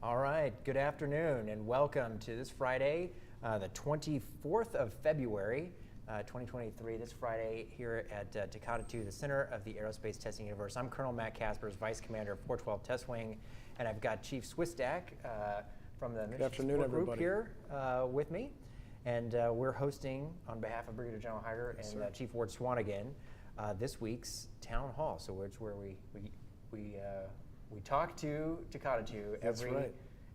All right, good afternoon and welcome to this Friday, the 24th of February, 2023, this Friday here at Takata 2, the center of the Aerospace Testing Universe. I'm Colonel Matt Kaspers, Vice Commander of 412 Test Wing, and I've got Chief Swistak from the Mission Support Group here with me. And we're hosting, on behalf of Brigadier General Hyder and Chief Ward Swanigan, this week's Town Hall. So it's where we talk to Takata 2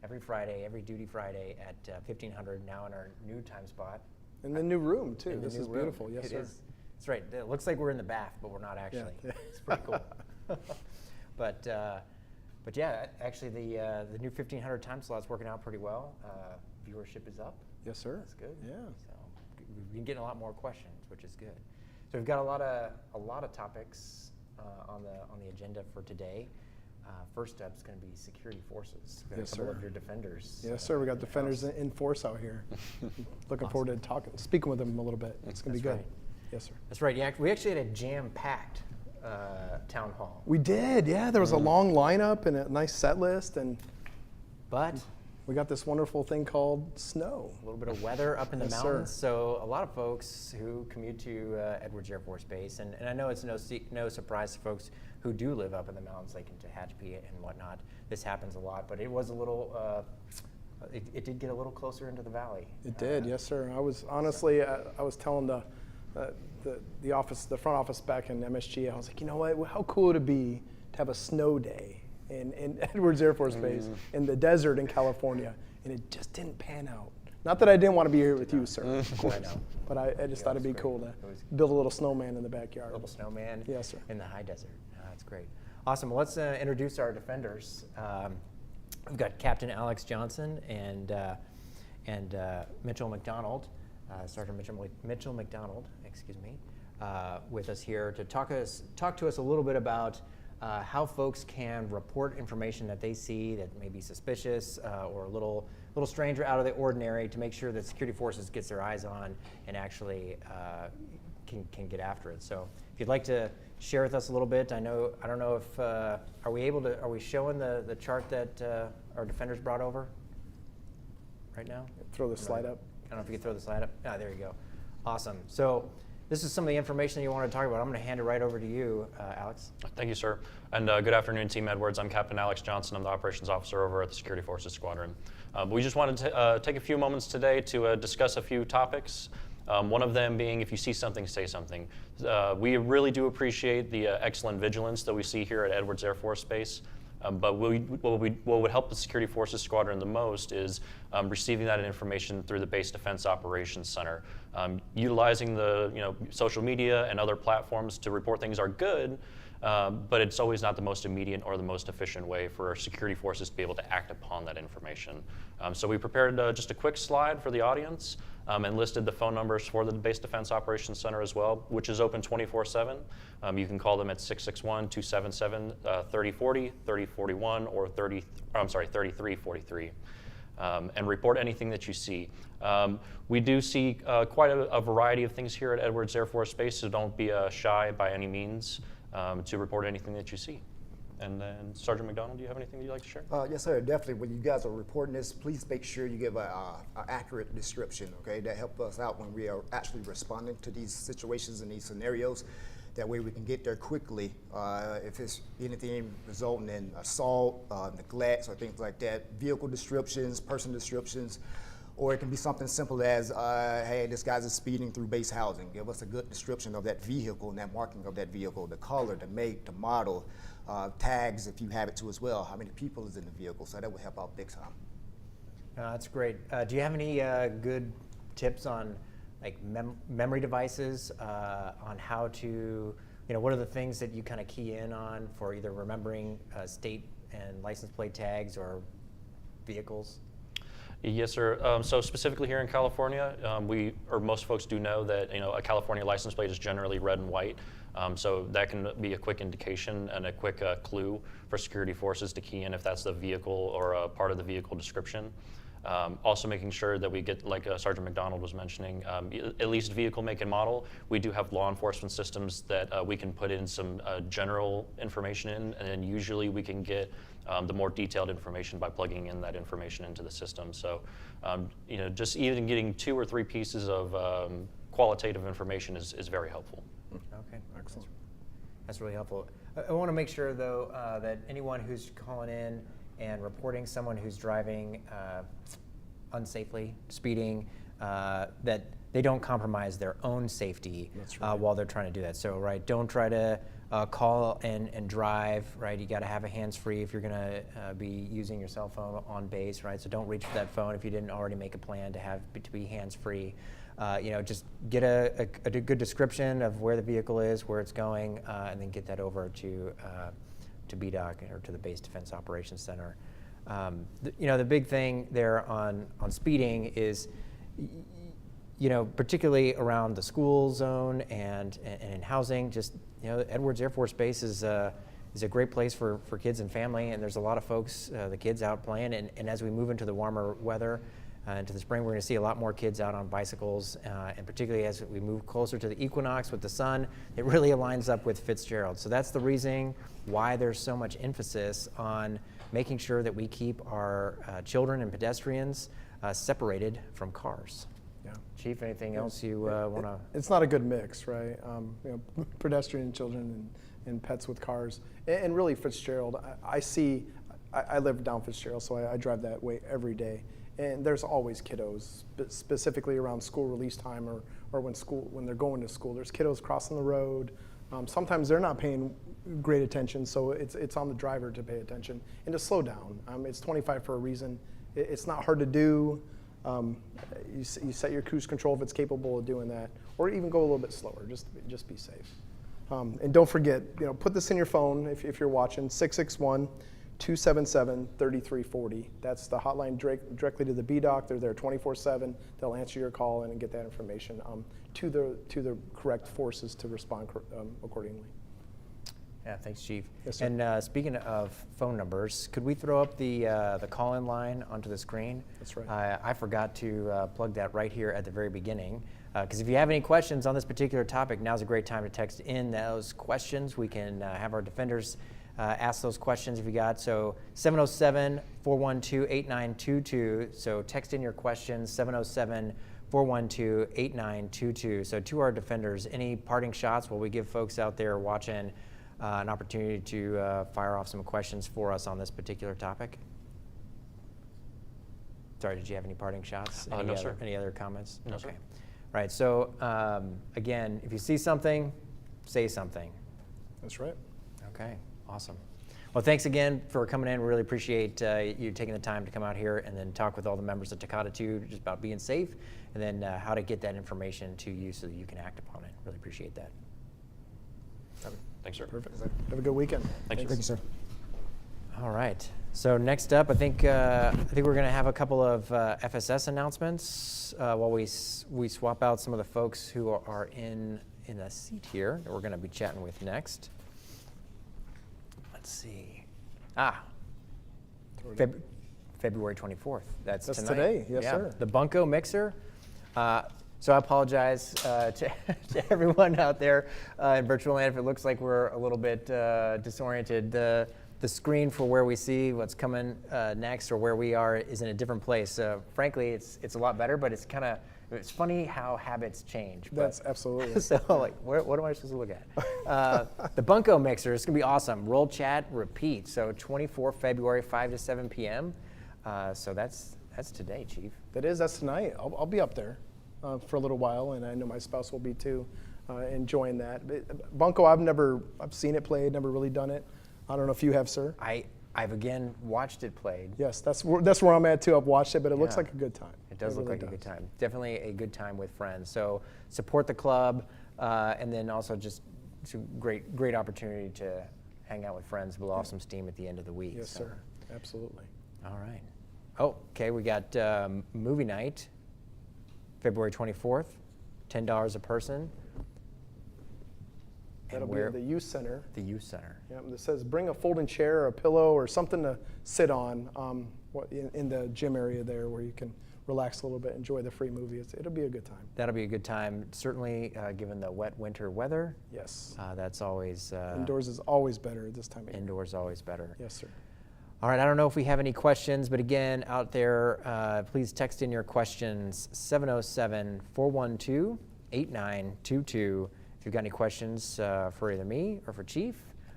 every Friday, every duty Friday at 1500, now in our new time spot. In the new room, too. This is beautiful. Yes, sir. That's right. It looks like we're in the bath, but we're not actually. Yeah. It's pretty cool. But yeah, actually the new 1500 time slot's working out pretty well. Viewership is up. Yes, sir. That's good. Yeah. So we've been getting a lot more questions, which is good. So we've got a lot of topics on the agenda for today. First up is going to be security forces. We've got a couple of your defenders. Yes, sir. We got defenders in force out here. Looking forward to speaking with them a little bit. It's going to be good. Right. Yes, sir. That's right. Yeah, we actually had a jam-packed town hall. We did. Yeah, there was a long lineup and a nice set list, but we got this wonderful thing called snow. A little bit of weather up in the mountains. Sir. So a lot of folks who commute to Edwards Air Force Base, and I know it's no surprise to folks who do live up in the mountains, like in Tehachapi and whatnot. This happens a lot, but it was a little, it did get a little closer into the valley. It did, yes, sir. I was honestly, I was telling the front office back in MSG, I was like, you know what, how cool would it be to have a snow day in Edwards Air Force Base in the desert in California, and it just didn't pan out. Not that I didn't want to be here with you, sir, of course, but I just thought it'd be cool to build a little snowman in the backyard. A little snowman yes, sir. In the high desert. That's great. Awesome. Well, let's introduce our defenders. We've got Captain Alex Johnson and Mitchell McDonald, Sergeant Mitchell McDonald, excuse me, with us here to talk to us a little bit about how folks can report information that they see that may be suspicious or a little strange or out of the ordinary, to make sure that security forces gets their eyes on and actually can get after it. So if you'd like to share with us a little bit, I don't know if are we showing the chart that our defenders brought over right now? Throw the slide up. I don't know if you can throw the slide up. Ah, there you go. Awesome. So this is some of the information that you want to talk about. I'm going to hand it right over to you, Alex. Thank you, sir. And good afternoon, Team Edwards. I'm Captain Alex Johnson. I'm the Operations Officer over at the Security Forces Squadron. We just wanted to take a few moments today to discuss a few topics. One of them being, if you see something, say something. We really do appreciate the excellent vigilance that we see here at Edwards Air Force Base. But what would help the Security Forces Squadron the most is receiving that information through the Base Defense Operations Center. Utilizing the social media and other platforms to report things are good, but it's always not the most immediate or the most efficient way for our security forces to be able to act upon that information. So we prepared just a quick slide for the audience and listed the phone numbers for the Base Defense Operations Center as well, which is open 24/7. You can call them at 661-277-3040, 3041, or 3343. And report anything that you see. We do see quite a variety of things here at Edwards Air Force Base, so don't be shy by any means to report anything that you see. And then, Sergeant McDonald, do you have anything that you'd like to share? Yes, sir. Definitely. When you guys are reporting this, please make sure you give an accurate description, okay? That helps us out when we are actually responding to these situations and these scenarios. That way we can get there quickly. If it's anything resulting in assault, neglect, or things like that, vehicle descriptions, person descriptions, or it can be something simple as, hey, this guy's speeding through base housing. Give us a good description of that vehicle and that marking of that vehicle, the color, the make, the model, tags if you have it too as well, how many people is in the vehicle, so that would help out big time. That's great. Do you have any good tips on like memory devices, on how to, what are the things that you kind of key in on for either remembering state and license plate tags or vehicles? Yes, sir. So specifically here in California, most folks do know that a California license plate is generally red and white. So that can be a quick indication and a quick clue for security forces to key in if that's the vehicle or a part of the vehicle description. Also making sure that we get, like Sergeant McDonald was mentioning, at least vehicle make and model. We do have law enforcement systems that we can put in some general information in, and then usually we can get the more detailed information by plugging in that information into the system. So, just even getting 2 or 3 pieces of qualitative information is very helpful. Okay, Excellent. that's really helpful. I want to make sure, though, that anyone who's calling in and reporting someone who's driving unsafely, speeding, that they don't compromise their own safety while they're trying to do that. So, right, don't try to call and drive, right? You got to have a hands-free if you're going to be using your cell phone on base, right? So don't reach for that phone if you didn't already make a plan to be hands-free. Just get a good description of where the vehicle is, where it's going, and then get that over to BDOC or to the Base Defense Operations Center. The big thing there on speeding is, particularly around the school zone and in housing, just, Edwards Air Force Base is a great place for kids and family, and there's a lot of folks, the kids out playing, and as we move into the warmer weather, into the spring, we're going to see a lot more kids out on bicycles, and particularly as we move closer to the equinox with the sun, it really aligns up with Fitzgerald. So that's the reason why there's so much emphasis on making sure that we keep our children and pedestrians separated from cars. Yeah. Chief, anything else you want to? It's not a good mix, right? Pedestrian children and pets with cars. And really Fitzgerald, I live down Fitzgerald, so I drive that way every day. And there's always kiddos, specifically around school release time or when they're going to school. There's kiddos crossing the road. Sometimes they're not paying great attention, so it's on the driver to pay attention and to slow down. It's 25 for a reason. It's not hard to do. You set your cruise control if it's capable of doing that, or even go a little bit slower. Just be safe. And don't forget, put this in your phone if you're watching. 661-277-3340. That's the hotline directly to the BDOC. They're there 24/7. They'll answer your call and get that information to the correct forces to respond accordingly. Yeah, thanks, Chief. Yes, sir. And speaking of phone numbers, could we throw up the call-in line onto the screen? That's right. I forgot to plug that right here at the very beginning. Because if you have any questions on this particular topic, now's a great time to text in those questions. We can have our defenders ask those questions if you got. So 707-412-8922. So text in your questions, 707-412-8922. So to our defenders, any parting shots while we give folks out there watching an opportunity to fire off some questions for us on this particular topic? Sorry, did you have any parting shots? No, sir. Any other comments? No, okay. sir. Right, so again, if you see something, say something. That's right. Okay, awesome. Well, thanks again for coming in. We really appreciate you taking the time to come out here and then talk with all the members of Takata 2 just about being safe and then how to get that information to you so that you can act upon it. Really appreciate that. Thanks, sir. Perfect. Have a good weekend. Thank you. Thank you, sir. All right. So next up, I think we're going to have a couple of FSS announcements while we swap out some of the folks who are in a seat here that we're going to be chatting with next. Let's see. February 24th. That's tonight. Today. Yes, sir. The Bunko Mixer. So I apologize to everyone out there in virtual land if it looks like we're a little bit disoriented. The screen for where we see what's coming next or where we are is in a different place. Frankly, it's a lot better, but it's funny how habits change. That's absolutely. So what am I supposed to look at? The Bunko Mixer is going to be awesome. Roll, chat, repeat. So 24 February, 5 to 7 p.m. So that's today, Chief. That's tonight. I'll be up there for a little while, and I know my spouse will be too, enjoying that. Bunko, I've seen it played, never really done it. I don't know if you have, sir. I've again watched it played. Yes, that's where I'm at too. I've watched it, but it looks like a good time. It does look really like a good time. Definitely a good time with friends. So support the club, and then also just it's a great opportunity to hang out with friends, blow off some steam at the end of the week. Yes, sir. Absolutely. All right. Oh, okay. We got movie night, February 24th, $10 a person. That'll be at the youth center. The youth center. Yeah, it says bring a folding chair or a pillow or something to sit on. in the gym area there where you can relax a little bit, enjoy the free movie. It'll be a good time. That'll be a good time, certainly given the wet winter weather. Yes. That's always... Indoors is always better at this time of year. Indoors always better. Yes, sir. All right, I don't know if we have any questions, but again, out there, please text in your questions, 707-412-8922. If you've got any questions for either me or for Chief,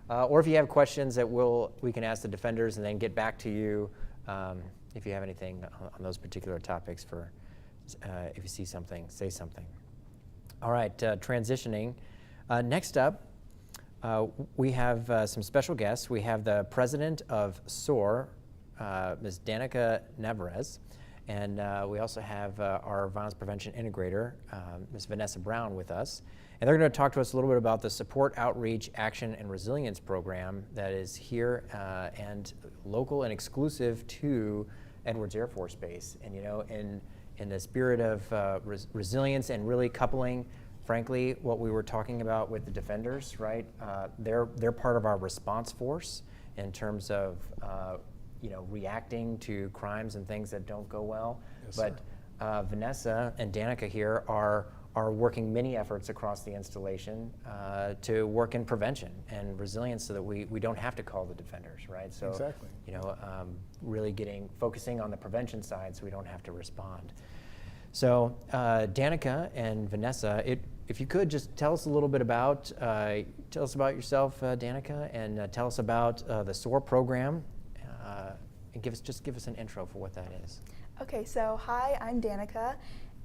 or if you have questions that we can ask the defenders and then get back to you if you have anything on those particular topics. If you see something, say something. All right, transitioning. Next up, we have some special guests. We have the president of SOAR, Ms. Danica Navarez, and we also have our violence prevention integrator, Ms. Vanessa Brown, with us. And they're going to talk to us a little bit about the Support Outreach Action and Resilience Program that is here and local and exclusive to Edwards Air Force Base. And in the spirit of resilience and really coupling, frankly, what we were talking about with the defenders, right? They're part of our response force in terms of reacting to crimes and things that don't go well. Yes, but Vanessa and Danica here are working many efforts across the installation to work in prevention and resilience so that we don't have to call the defenders, right? So, exactly. really focusing on the prevention side so we don't have to respond. So Danica and Vanessa, if you could just tell us a little bit about yourself, Danica, and tell us about the SOAR program, and give us an intro for what that is. Okay, so hi, I'm Danica,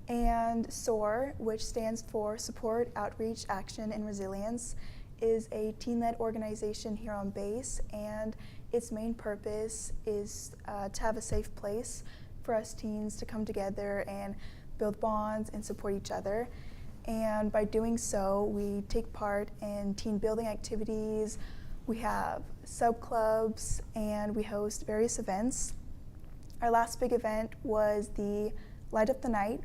and SOAR, which stands for Support, Outreach, Action, and Resilience, is a teen-led organization here on base, and its main purpose is to have a safe place for us teens to come together and build bonds and support each other. And by doing so, we take part in team building activities, we have sub-clubs, and we host various events. Our last big event was the Light Up the Night,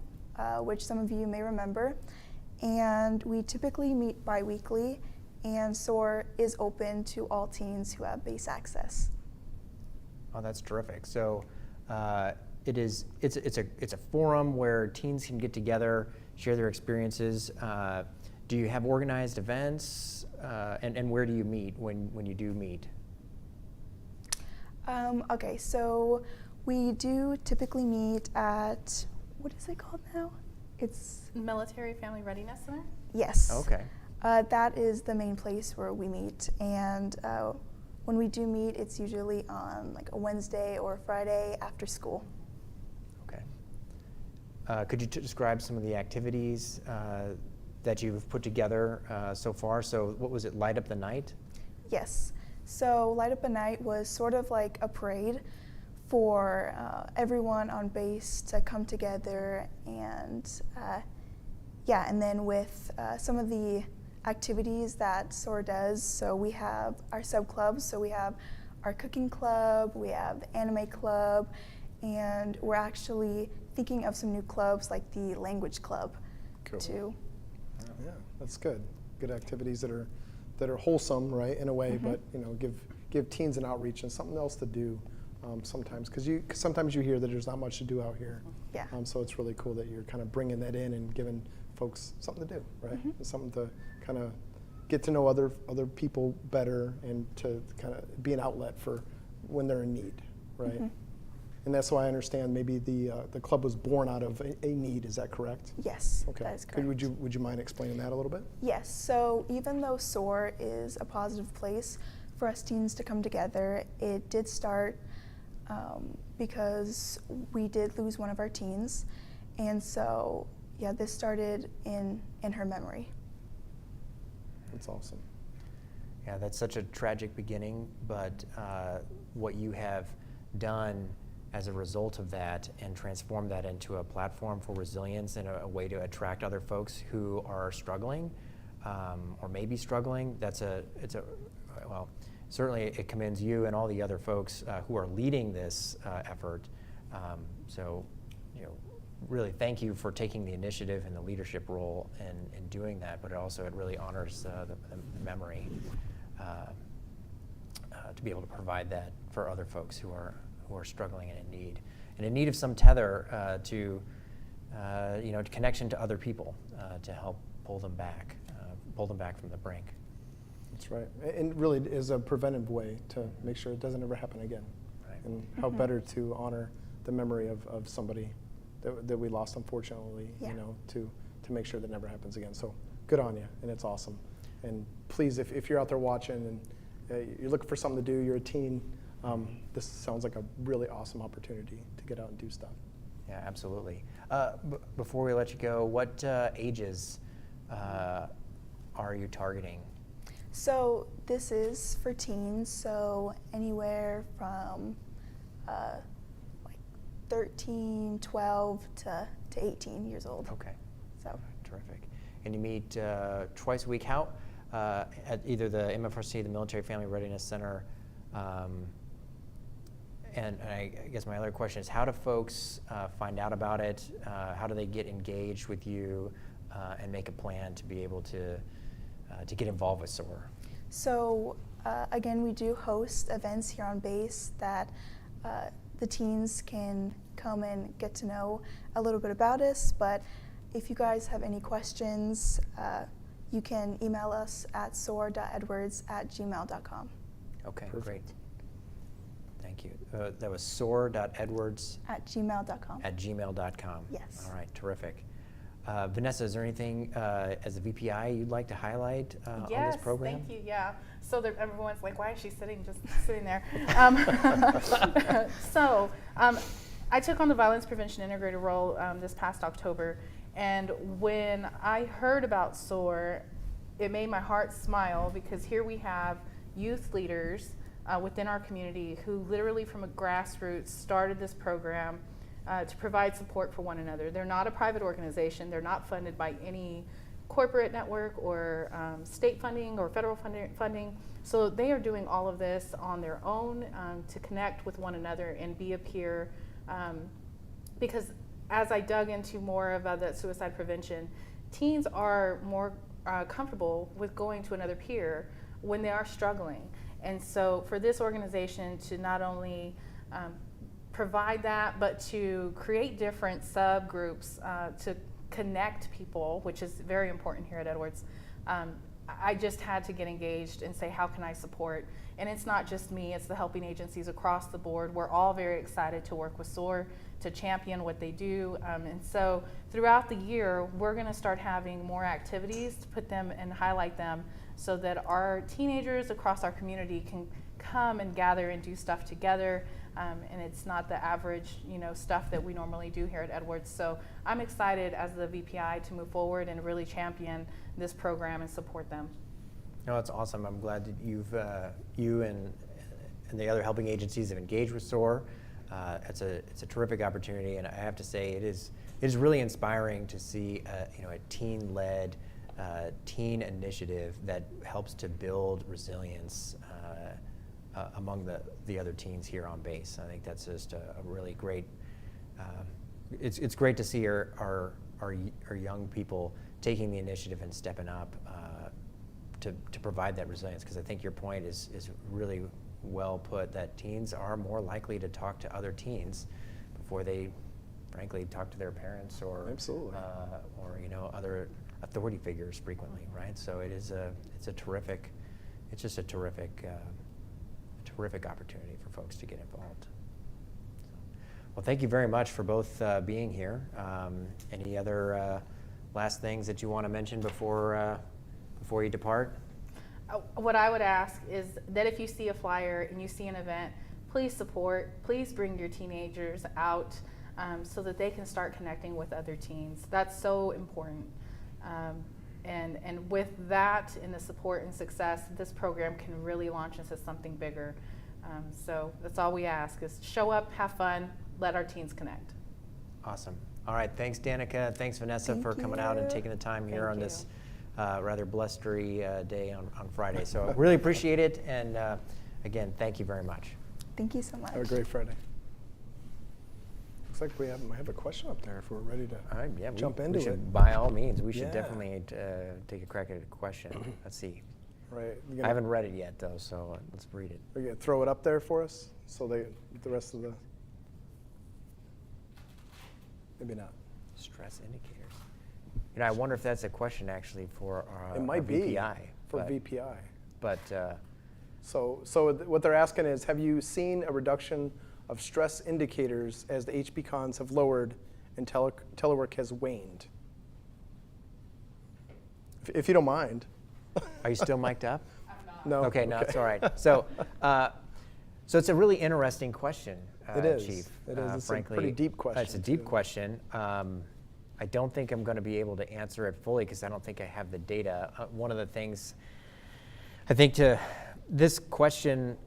which some of you may remember. And we typically meet bi-weekly, and SOAR is open to all teens who have base access. Oh, that's terrific. So it's a forum where teens can get together, share their experiences. Do you have organized events, and where do you meet when you do meet? Okay, so we do typically meet at, what is it called now? It's Military Family Readiness Center? Yes. Okay. That is the main place where we meet, and when we do meet, it's usually on like a Wednesday or a Friday after school. Okay. Could you describe some of the activities that you've put together so far? So what was it, Light Up the Night? Yes. So Light Up a Night was sort of like a parade for everyone on base to come together, and and then with some of the activities that SOAR does. So we have our sub-clubs, so we have our cooking club, we have the anime club, and we're actually thinking of some new clubs like the language club. Cool. Too. Yeah, that's good. Good activities that are wholesome, right, in a way, but give teens an outreach and something else to do sometimes, because sometimes you hear that there's not much to do out here. Yeah. So it's really cool that you're kind of bringing that in and giving folks something to do, right? Something to kind of get to know other people better and to kind of be an outlet for when they're in need, right? And that's why I understand maybe the club was born out of a need. Is that correct? Yes, Okay. that is correct. Would you mind explaining that a little bit? Yes, so even though SOAR is a positive place for us teens to come together, it did start because we did lose one of our teens, and so this started in her memory. That's awesome. Yeah, that's such a tragic beginning, but what you have done as a result of that and transform that into a platform for resilience and a way to attract other folks who are struggling or maybe struggling, certainly it commends you and all the other folks who are leading this effort. Really thank you for taking the initiative and the leadership role in doing that, but it really honors the memory to be able to provide that for other folks who are who are struggling and in need of some tether to connection to other people to help pull them back from the brink. That's right. And really is a preventive way to make sure it doesn't ever happen again. Right. And how better to honor the memory of somebody that we lost, unfortunately, Yeah. to make sure that never happens again. So good on you, and it's awesome. And please, if you're out there watching and you're looking for something to do, you're a teen, this sounds like a really awesome opportunity to get out and do stuff. Yeah, absolutely. Before we let you go, what ages are you targeting? So this is for teens, so anywhere from 13, 12 to 18 years old. Okay. So Terrific. And you meet twice a week. How? At either the MFRC, the Military Family Readiness Center, and I guess my other question is, how do folks find out about it? How do they get engaged with you and make a plan to be able to get involved with SOAR? So again, we do host events here on base that the teens can come and get to know a little bit about us. But if you guys have any questions, you can email us at soar.edwards@gmail.com. Okay, Perfect. great. Thank you. That was soar.edwards @gmail.com. @gmail.com. Yes. All right, terrific. Vanessa, is there anything as a VPI you'd like to highlight on this program? Thank you. Yeah. So everyone's like, why is she sitting there? So I took on the violence prevention integrator role this past October, and when I heard about SOAR, it made my heart smile, because here we have youth leaders within our community who literally from a grassroots started this program to provide support for one another. They're not a private organization. They're not funded by any corporate network or state funding or federal funding. So they are doing all of this on their own to connect with one another and be a peer. Because as I dug into more about that suicide prevention, teens are more comfortable with going to another peer when they are struggling. And so for this organization to not only provide that, but to create different subgroups to connect people, which is very important here at Edwards. I just had to get engaged and say, how can I support? And it's not just me, it's the helping agencies across the board. We're all very excited to work with SOAR, to champion what they do. And so throughout the year, we're gonna start having more activities to put them and highlight them so that our teenagers across our community can come and gather and do stuff together. And it's not the average, stuff that we normally do here at Edwards. So I'm excited as the VPI to move forward and really champion this program and support them. No, it's awesome. I'm glad that you and the other helping agencies have engaged with SOAR. It's a terrific opportunity, and I have to say it is really inspiring to see a teen-led teen initiative that helps to build resilience among the other teens here on base. I think that's just a really great. It's great to see our young people taking the initiative and stepping up to provide that resilience. Because I think your point is really well put, that teens are more likely to talk to other teens before they, frankly, talk to their parents or Absolutely. Or other authority figures frequently, right? So it's just a terrific opportunity for folks to get involved. Well, thank you very much for both being here. Any other last things that you want to mention before you depart? What I would ask is that if you see a flyer and you see an event, please support. Please bring your teenagers out so that they can start connecting with other teens. That's so important. And with that and the support and success, this program can really launch into something bigger. So that's all we ask, is show up, have fun, let our teens connect. Awesome. All right. Thanks, Danica. Thanks, Vanessa, Thank for coming out and you. taking the time here Thank on you. this rather blustery day on Friday. So really appreciate it. And again, thank you very much. Thank you so much. Have a great Friday. Looks like we might have a question up there if we're ready to All right. Yeah. jump we into should, it. By all means, we should Yeah. definitely take a crack at a question. Let's see. Right. I haven't read it yet, though, so let's read it. Are you gonna throw it up there for us? So the rest of the, maybe not. Stress indicators. You know, I wonder if that's a question actually for our, It might our be VPI. for but, VPI. But So what they're asking is, have you seen a reduction of stress indicators as the HP cons have lowered and telework has waned? If you don't mind. are you still mic'd up? No. Okay, no, it's all right. So, so it's a really interesting question, It is. Chief. It is. It's a frankly, pretty deep question, It's a deep too. question. I don't think I'm going to be able to answer it fully because I don't think I have the data. One of the things, I think this question,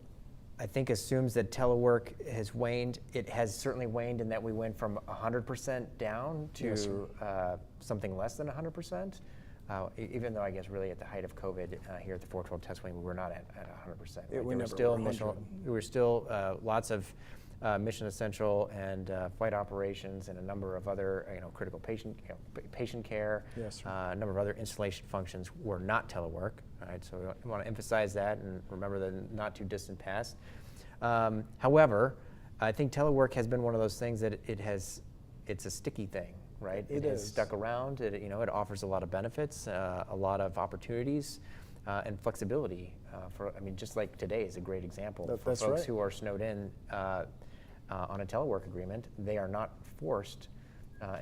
I think assumes that telework has waned. It has certainly waned in that we went from 100% down to Yes, sir. something less than 100%. Even though I guess really at the height of COVID here at the 412 test wing, we were not at 100%. Right? Yeah, we There never were still were 100. there were still lots of mission essential and flight operations and a number of other critical patient care. Yes, sir. A number of other installation functions were not telework. All right, so we want to emphasize that and remember the not too distant past. However, I think telework has been one of those things that it's a sticky thing. Right, It has is. stuck around. It offers a lot of benefits, a lot of opportunities, and flexibility. Just like today is a great example for That's folks right. who are snowed in on a telework agreement. They are not forced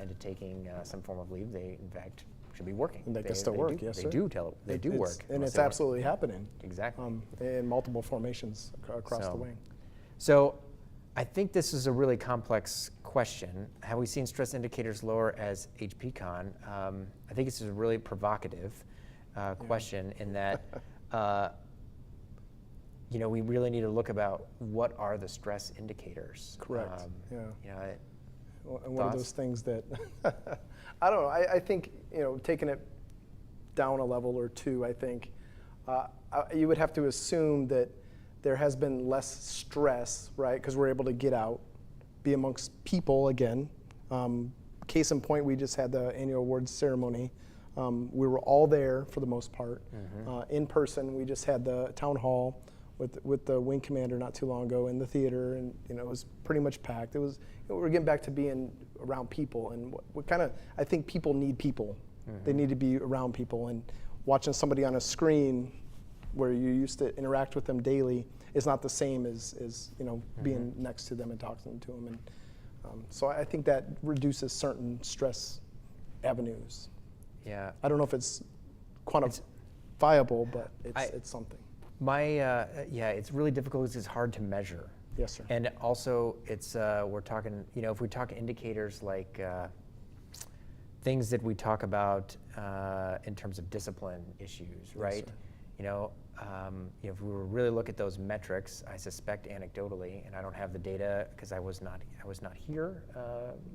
into taking some form of leave. They, in fact, should be working. And they can still work, yes, They sir. do work. And unless it's they work. absolutely happening. Exactly. In multiple formations across the wing. So I think this is a really complex question. Have we seen stress indicators lower as HPCon? I think this is a really provocative question in that we really need to look about what are the stress indicators. Correct. One of thoughts? those things that, I don't know, I think, taking it down a level or two, I think, you would have to assume that there has been less stress, right? Because we're able to get out, be amongst people again. Case in point, we just had the annual awards ceremony. We were all there for the most part. In person, we just had the town hall with the wing commander not too long ago in the theater, and it was pretty much packed. It was we're getting back to being around people, and what kind of I think people need people. They need to be around people, and watching somebody on a screen where you used to interact with them daily is not the same as being next to them and talking to them. And so I think that reduces certain stress avenues. Yeah. I don't know if it's quantifiable, but it's something. It's really difficult because it's hard to measure. Yes, sir. And also, it's we're talking. If we talk indicators like things that we talk about in terms of discipline issues, right? Sir. If we were really look at those metrics, I suspect anecdotally, and I don't have the data because I was not here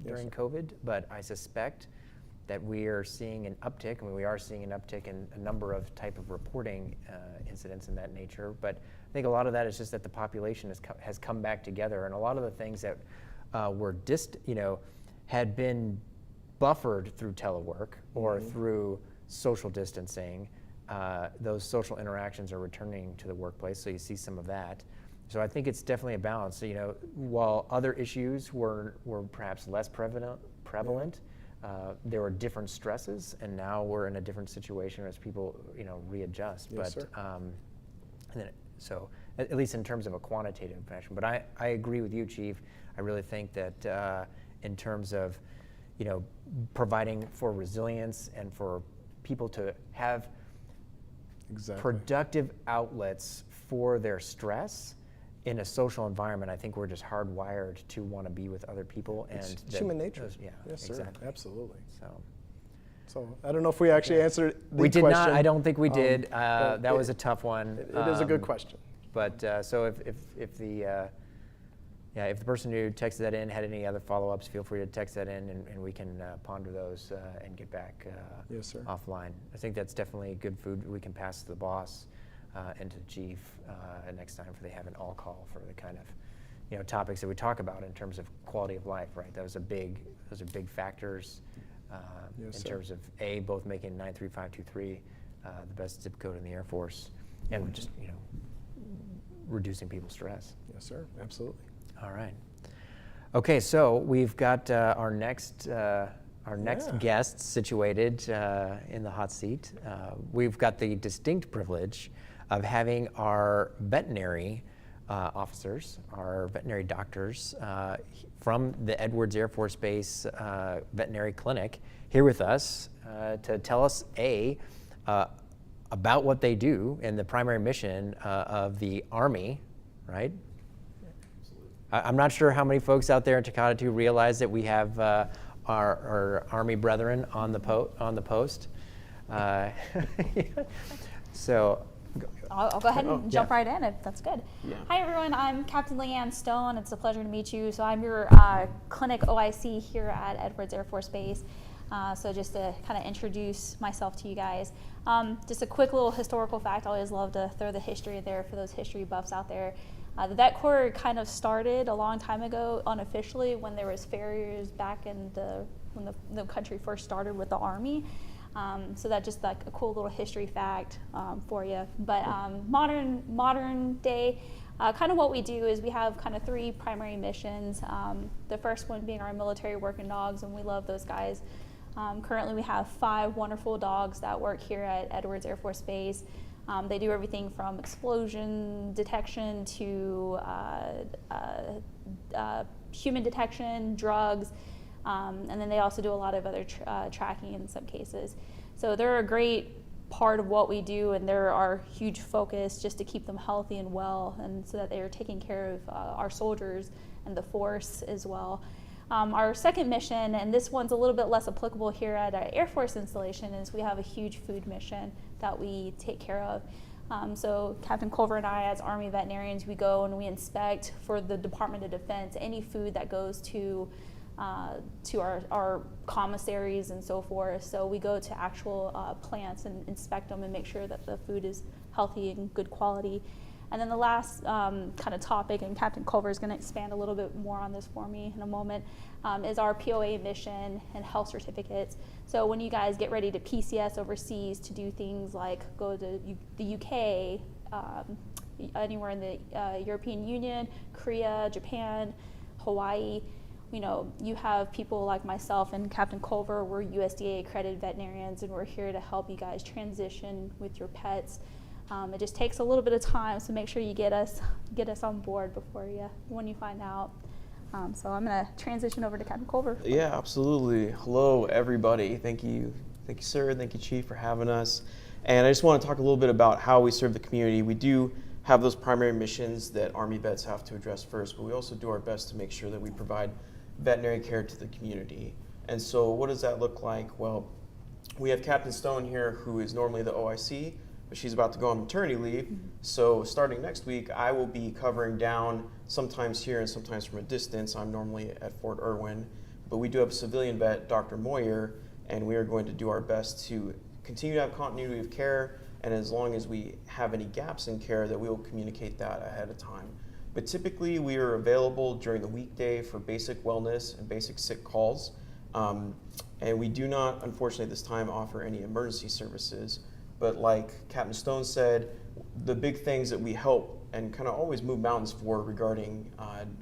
during COVID, but I suspect that we are seeing an uptick. We are seeing an uptick in a number of type of reporting incidents in that nature. But I think a lot of that is just that the population has come back together, and a lot of the things that were had been buffered through telework or through social distancing. Those social interactions are returning to the workplace, so you see some of that. So I think it's definitely a balance. So, while other issues were perhaps less prevalent, there were different stresses, and now we're in a different situation as people, readjust. Yes, but sir. So at least in terms of a quantitative fashion. But I agree with you, Chief. I really think that in terms of, providing for resilience and for people to have productive outlets for their stress in a social environment, I think we're just hardwired to want to be with other people. It's human nature. Yes, sir. exactly. Absolutely. So I don't know if we actually answered the we did question. not. I don't think we did. but That was a tough one. It is a good question. But so if the person who texted that in had any other follow-ups, feel free to text that in, and we can ponder those and get back Yes, sir. offline. I think that's definitely good food we can pass to the boss and to the chief next time for they have an all call for the kind of topics that we talk about in terms of quality of life. Right, those are big factors Yes, in sir. terms of both making 93523 the best zip code in the Air Force, and just reducing people's stress. Yes, sir. Absolutely. All right. Okay, so we've got our next guest situated in the hot seat. We've got the distinct privilege of having our veterinary officers, our veterinary doctors from the Edwards Air Force Base Veterinary Clinic here with us to tell us about what they do and the primary mission of the Army, right? I'm not sure how many folks out there in Tecate realize that we have our Army brethren on the post. So. I'll go ahead and jump right in if that's good. Yeah. Hi everyone, I'm Captain Leanne Stone. It's a pleasure to meet you. So I'm your clinic OIC here at Edwards Air Force Base. So just to kind of introduce myself to you guys. Just a quick little historical fact. I always love to throw the history in there for those history buffs out there. The Vet Corps kind of started a long time ago unofficially when there was farriers back in when the country first started with the Army. So that's just like a cool little history fact for you. But modern day, kind of what we do is we have kind of 3 primary missions. The first one being our military working dogs, and we love those guys. Currently we have 5 wonderful dogs that work here at Edwards Air Force Base. They do everything from explosion detection to human detection, drugs, and then they also do a lot of other tracking in some cases. So they're a great part of what we do, and they're our huge focus just to keep them healthy and well, and so that they are taking care of our soldiers and the force as well. Our second mission, and this one's a little bit less applicable here at our Air Force installation, is we have a huge food mission that we take care of. So Captain Culver and I, as Army veterinarians, we go and we inspect for the Department of Defense any food that goes to our commissaries and so forth. So we go to actual plants and inspect them and make sure that the food is healthy and good quality. And then the last kind of topic, and Captain Culver is going to expand a little bit more on this for me in a moment, is our POA mission and health certificates. So when you guys get ready to PCS overseas to do things like go to the UK, anywhere in the European Union, Korea, Japan, Hawaii, you have people like myself and Captain Culver. We're USDA accredited veterinarians, and we're here to help you guys transition with your pets. It just takes a little bit of time, so make sure you get us on board when you find out. So I'm going to transition over to Captain Culver. Yeah, absolutely. Hello, everybody. Thank you, sir. Thank you, Chief, for having us. And I just want to talk a little bit about how we serve the community. We do have those primary missions that Army vets have to address first, but we also do our best to make sure that we provide veterinary care to the community. And so what does that look like? Well, we have Captain Stone here, who is normally the OIC, but she's about to go on maternity leave. Mm-hmm. So starting next week, I will be covering down, sometimes here and sometimes from a distance. I'm normally at Fort Irwin, but we do have a civilian vet, Dr. Moyer, and we are going to do our best to continue to have continuity of care, and as long as we have any gaps in care, that we will communicate that ahead of time. But typically, we are available during the weekday for basic wellness and basic sick calls. And we do not, unfortunately, this time offer any emergency services. But like Captain Stone said, the big things that we help and kind of always move mountains for regarding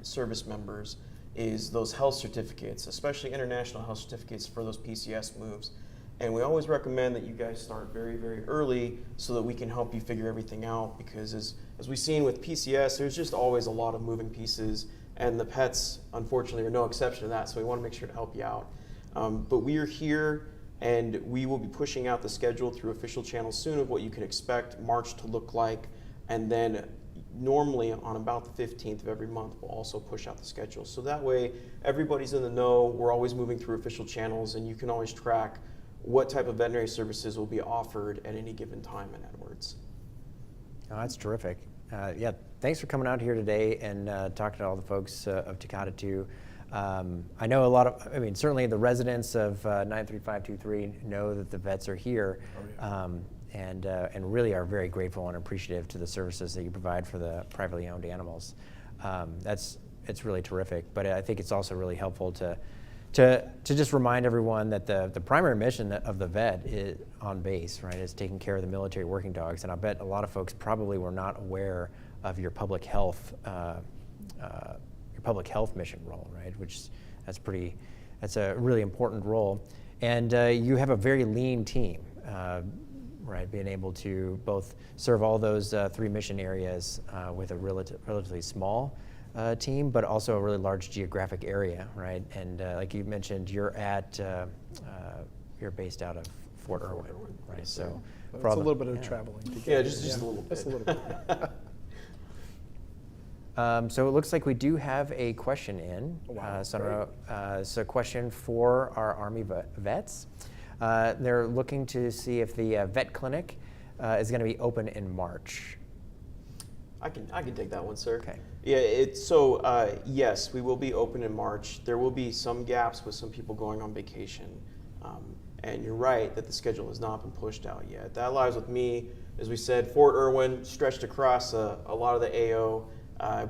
service members is those health certificates, especially international health certificates for those PCS moves. And we always recommend that you guys start very, very early so that we can help you figure everything out, because as we've seen with PCS, there's just always a lot of moving pieces, and the pets, unfortunately, are no exception to that, so we want to make sure to help you out. But we are here, and we will be pushing out the schedule through official channels soon of what you can expect March to look like, and then normally on about the 15th of every month, we'll also push out the schedule. So that way, everybody's in the know, we're always moving through official channels, and you can always track what type of veterinary services will be offered at any given time in Edwards. Oh, that's terrific. Yeah, thanks for coming out here today and talking to all the folks of Tecate too. I know certainly the residents of 93523 know that the vets are here. Oh, yeah. And really are very grateful and appreciative to the services that you provide for the privately owned animals. It's really terrific, but I think it's also really helpful to just remind everyone that the primary mission of the vet on base, right, is taking care of the military working dogs. And I bet a lot of folks probably were not aware of your public health mission role, right? Which that's a really important role. And you have a very lean team, right? Being able to both serve all those 3 mission areas with a relatively small team, but also a really large geographic area, right? And like you mentioned, you're based out of Fort Irwin, right? So it's a little bit of traveling to get just a little bit. Just a little bit. So it looks like we do have a question in. Wow, Sandra, it's a question for our Army vets. They're looking to see if the vet clinic is going to be open in March. I can take that one, sir. Okay. Yeah, yes, we will be open in March. There will be some gaps with some people going on vacation. And you're right that the schedule has not been pushed out yet. That lies with me. As we said, Fort Irwin stretched across a lot of the AO.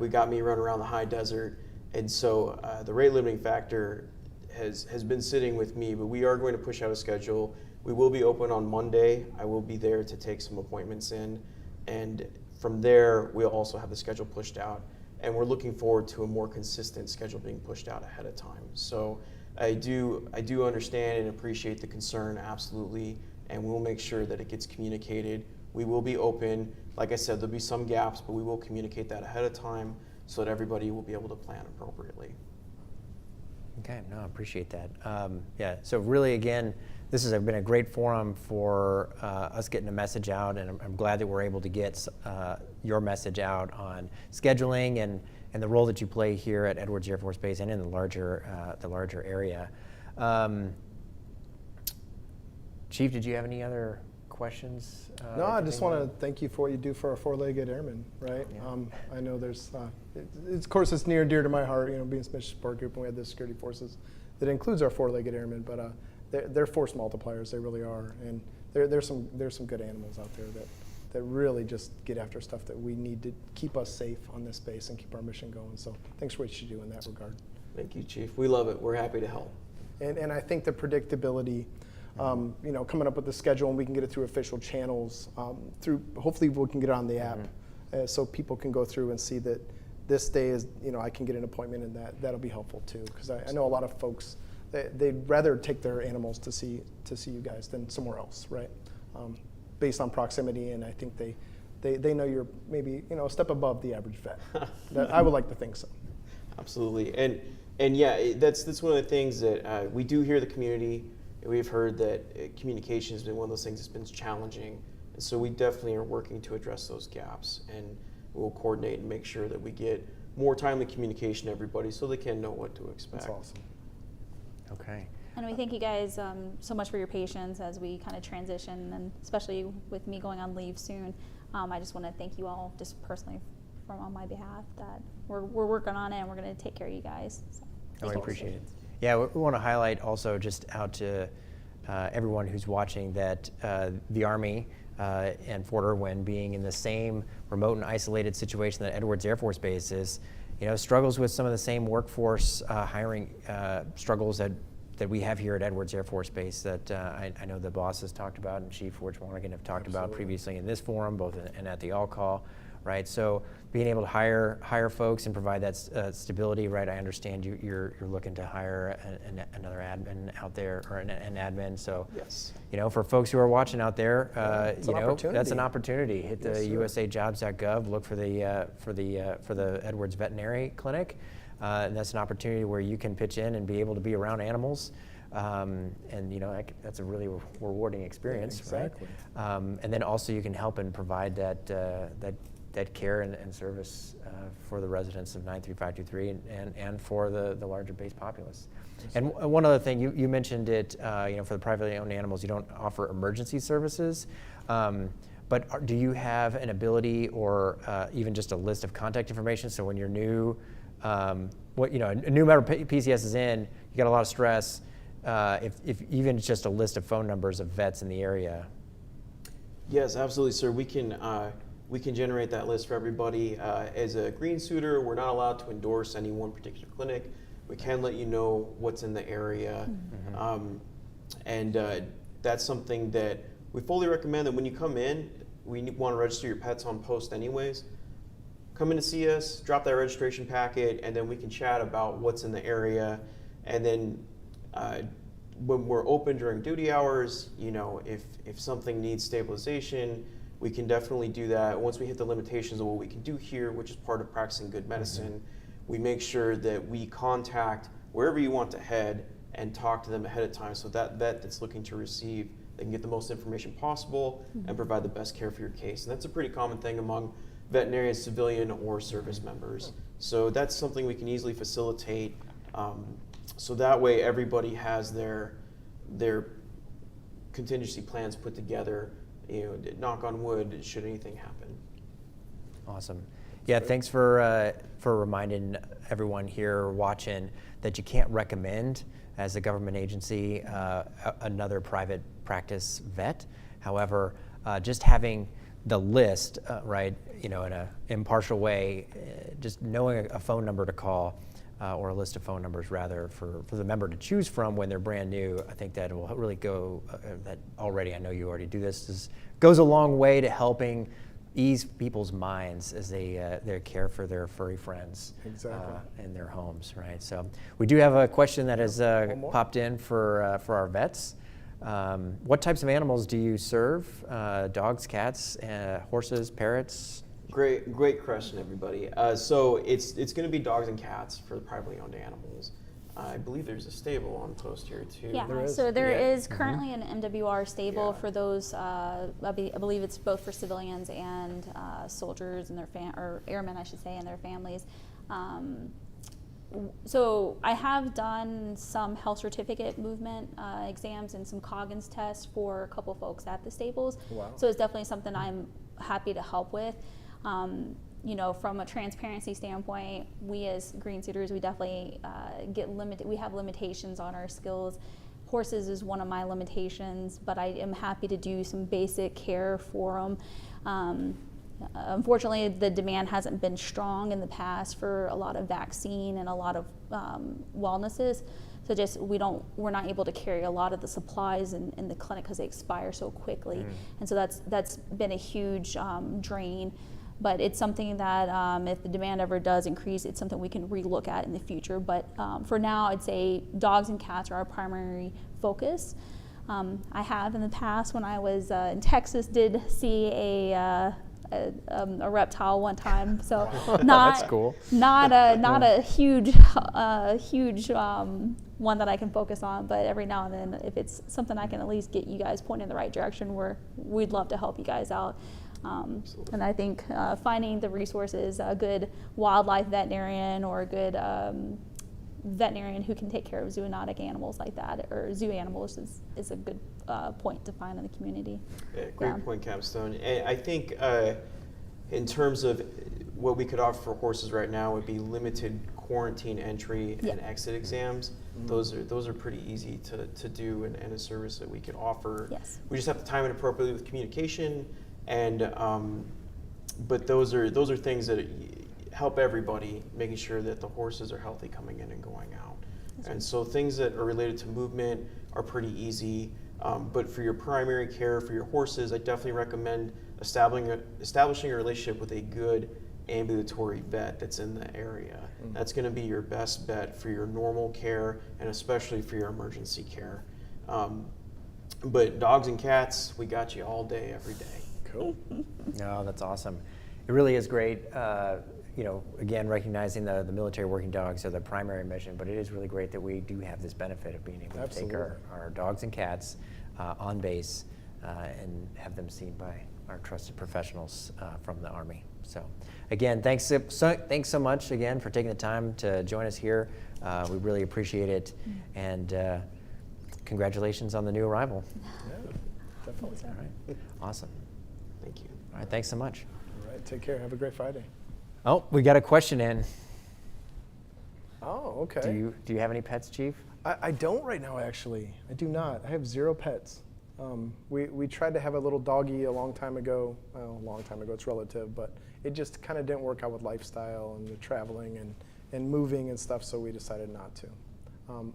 We got me running around the high desert. And so the rate limiting factor has been sitting with me, but we are going to push out a schedule. We will be open on Monday. I will be there to take some appointments in. And from there, we'll also have the schedule pushed out. And we're looking forward to a more consistent schedule being pushed out ahead of time. So I do understand and appreciate the concern, absolutely, and we'll make sure that it gets communicated. We will be open. Like I said, there'll be some gaps, but we will communicate that ahead of time so that everybody will be able to plan appropriately. Okay, no, I appreciate that. Yeah, so really, again, this has been a great forum for us getting a message out, and I'm glad that we're able to get your message out on scheduling and the role that you play here at Edwards Air Force Base and in the larger area. Chief, did you have any other questions? No, I just want to thank you for what you do for our 4-legged airmen, right? Yeah. I know there's, of course, it's near and dear to my heart, being a special support group, and we have the security forces that includes our 4-legged airmen, but they're force multipliers, they really are, and there's some good animals out there that really just get after stuff that we need to keep us safe on this base and keep our mission going. So thanks for what you do in that regard. Thank you, Chief. We love it. We're happy to help. And I think the predictability, coming up with the schedule, and we can get it through official channels, hopefully we can get it on the app, so people can go through and see that this day is, I can get an appointment, and that'll be helpful too, because I know a lot of folks, they'd rather take their animals to see you guys than somewhere else, right? Based on proximity, and I think they know you're maybe a step above the average vet. I would like to think so. Absolutely, and yeah, that's one of the things that we do hear the community. We've heard that communication has been one of those things that's been challenging, and so we definitely are working to address those gaps, and we'll coordinate and make sure that we get more timely communication to everybody so they can know what to expect. That's awesome. Okay. And we thank you guys so much for your patience as we kind of transition, and especially with me going on leave soon. I just want to thank you all just personally on my behalf that we're working on it, and we're going to take care of you guys. So, I appreciate it. Yeah, we want to highlight also just out to everyone who's watching that the Army and Fort Irwin being in the same remote and isolated situation that Edwards Air Force Base is, struggles with some of the same workforce hiring struggles that we have here at Edwards Air Force Base that I know the boss has talked about and Chief Warwick have talked about previously in this forum, both and at the all-call, right? So being able to hire folks and provide that stability, right? I understand you're looking to hire another admin out there, or an admin. So, yes, for folks who are watching out there, that's an opportunity. Hit the usajobs.gov, look for the Edwards Veterinary Clinic. And that's an opportunity where you can pitch in and be able to be around animals, and that's a really rewarding experience, exactly. Right? And then also you can help and provide that care and service for the residents of 93523 and for the larger base populace. And one other thing, you mentioned it, for the privately owned animals, you don't offer emergency services. But do you have an ability or even just a list of contact information? So when you're new, a new member of PCS is in, you got a lot of stress. If even just a list of phone numbers of vets in the area. Yes, absolutely, sir. We can generate that list for everybody. As a green suitor, we're not allowed to endorse any one particular clinic. We can let you know what's in the area, and that's something that we fully recommend. That when you come in, we want to register your pets on post anyways. come in to see us, drop that registration packet, and then we can chat about what's in the area. And then when we're open during duty hours, you know, if something needs stabilization, we can definitely do that. Once we hit the limitations of what we can do here, which is part of practicing good medicine, we make sure that we contact wherever you want to head and talk to them ahead of time, so that vet that's looking to receive, they can get the most information possible and provide the best care for your case. And that's a pretty common thing among veterinarian, civilian, or service members. So that's something we can easily facilitate. So that way everybody has their contingency plans put together, you know, knock on wood, should anything happen. Awesome. Yeah, thanks for reminding everyone here watching that you can't recommend, as a government agency, another private practice vet. However, just having the list, right, you know, in an impartial way, just knowing a phone number to call, or a list of phone numbers rather, for the member to choose from when they're brand new, I think that will really go, that already, I know you already do this, goes a long way to helping ease people's minds as they care for their furry friends in their homes, right? So we do have a question that has popped in for our vets. What types of animals do you serve? Dogs, cats, horses, parrots? Great question, everybody. So it's going to be dogs and cats for the privately owned animals. I believe there's a stable on post here too. Yeah, there is currently an MWR stable for those. I believe it's both for civilians and soldiers and their or airmen, I should say, and their families. So I have done some health certificate movement exams and some Coggins tests for a couple folks at the stables. Wow. So it's definitely something I'm happy to help with. You know, from a transparency standpoint, we as green suiters, we definitely get limited. We have limitations on our skills. Horses is one of my limitations, but I am happy to do some basic care for them. Unfortunately, the demand hasn't been strong in the past for a lot of vaccine and a lot of wellnesses. So we're not able to carry a lot of the supplies in the clinic because they expire so quickly. And so that's been a huge drain. But it's something that if the demand ever does increase, it's something we can relook at in the future. But for now, I'd say dogs and cats are our primary focus. I have in the past, when I was in Texas, did see a reptile one time. So That's cool. Not a huge one that I can focus on, but every now and then, if it's something I can at least get you guys pointed in the right direction, we'd love to help you guys out. And I think finding the resources, a good wildlife veterinarian or a good veterinarian who can take care of zoonotic animals like that, or zoo animals, is a good point to find in the community. Yeah, great point, Capstone. And I think in terms of what we could offer for horses right now would be limited quarantine entry and exit exams. Those are pretty easy to do and a service that we could offer. Yes. We just have to time it appropriately with communication. And but those are things that help everybody, making sure that the horses are healthy coming in and going out. And so things that are related to movement are pretty easy. But for your primary care for your horses, I definitely recommend establishing a relationship with a good ambulatory vet that's in the area. That's going to be your best bet for your normal care and especially for your emergency care. But dogs and cats, we got you all day, every day. Cool. No, that's awesome. It really is great. You know, again, recognizing the military working dogs are the primary mission, but it is really great that we do have this benefit of being able to take our dogs and cats on base and have them seen by our trusted professionals from the Army. So, again, thanks so much again for taking the time to join us here. We really appreciate it, and congratulations on the new arrival. Yeah, definitely. All right, awesome. Thank you. All right, thanks so much. All right, take care. Have a great Friday. Oh, we got a question in. Oh, okay. Do you have any pets, Chief? I don't right now, actually. I do not. I have 0 pets. We tried to have a little doggy a long time ago. Well, a long time ago, it's relative, but it just kind of didn't work out with lifestyle and the traveling and moving and stuff, so we decided not to.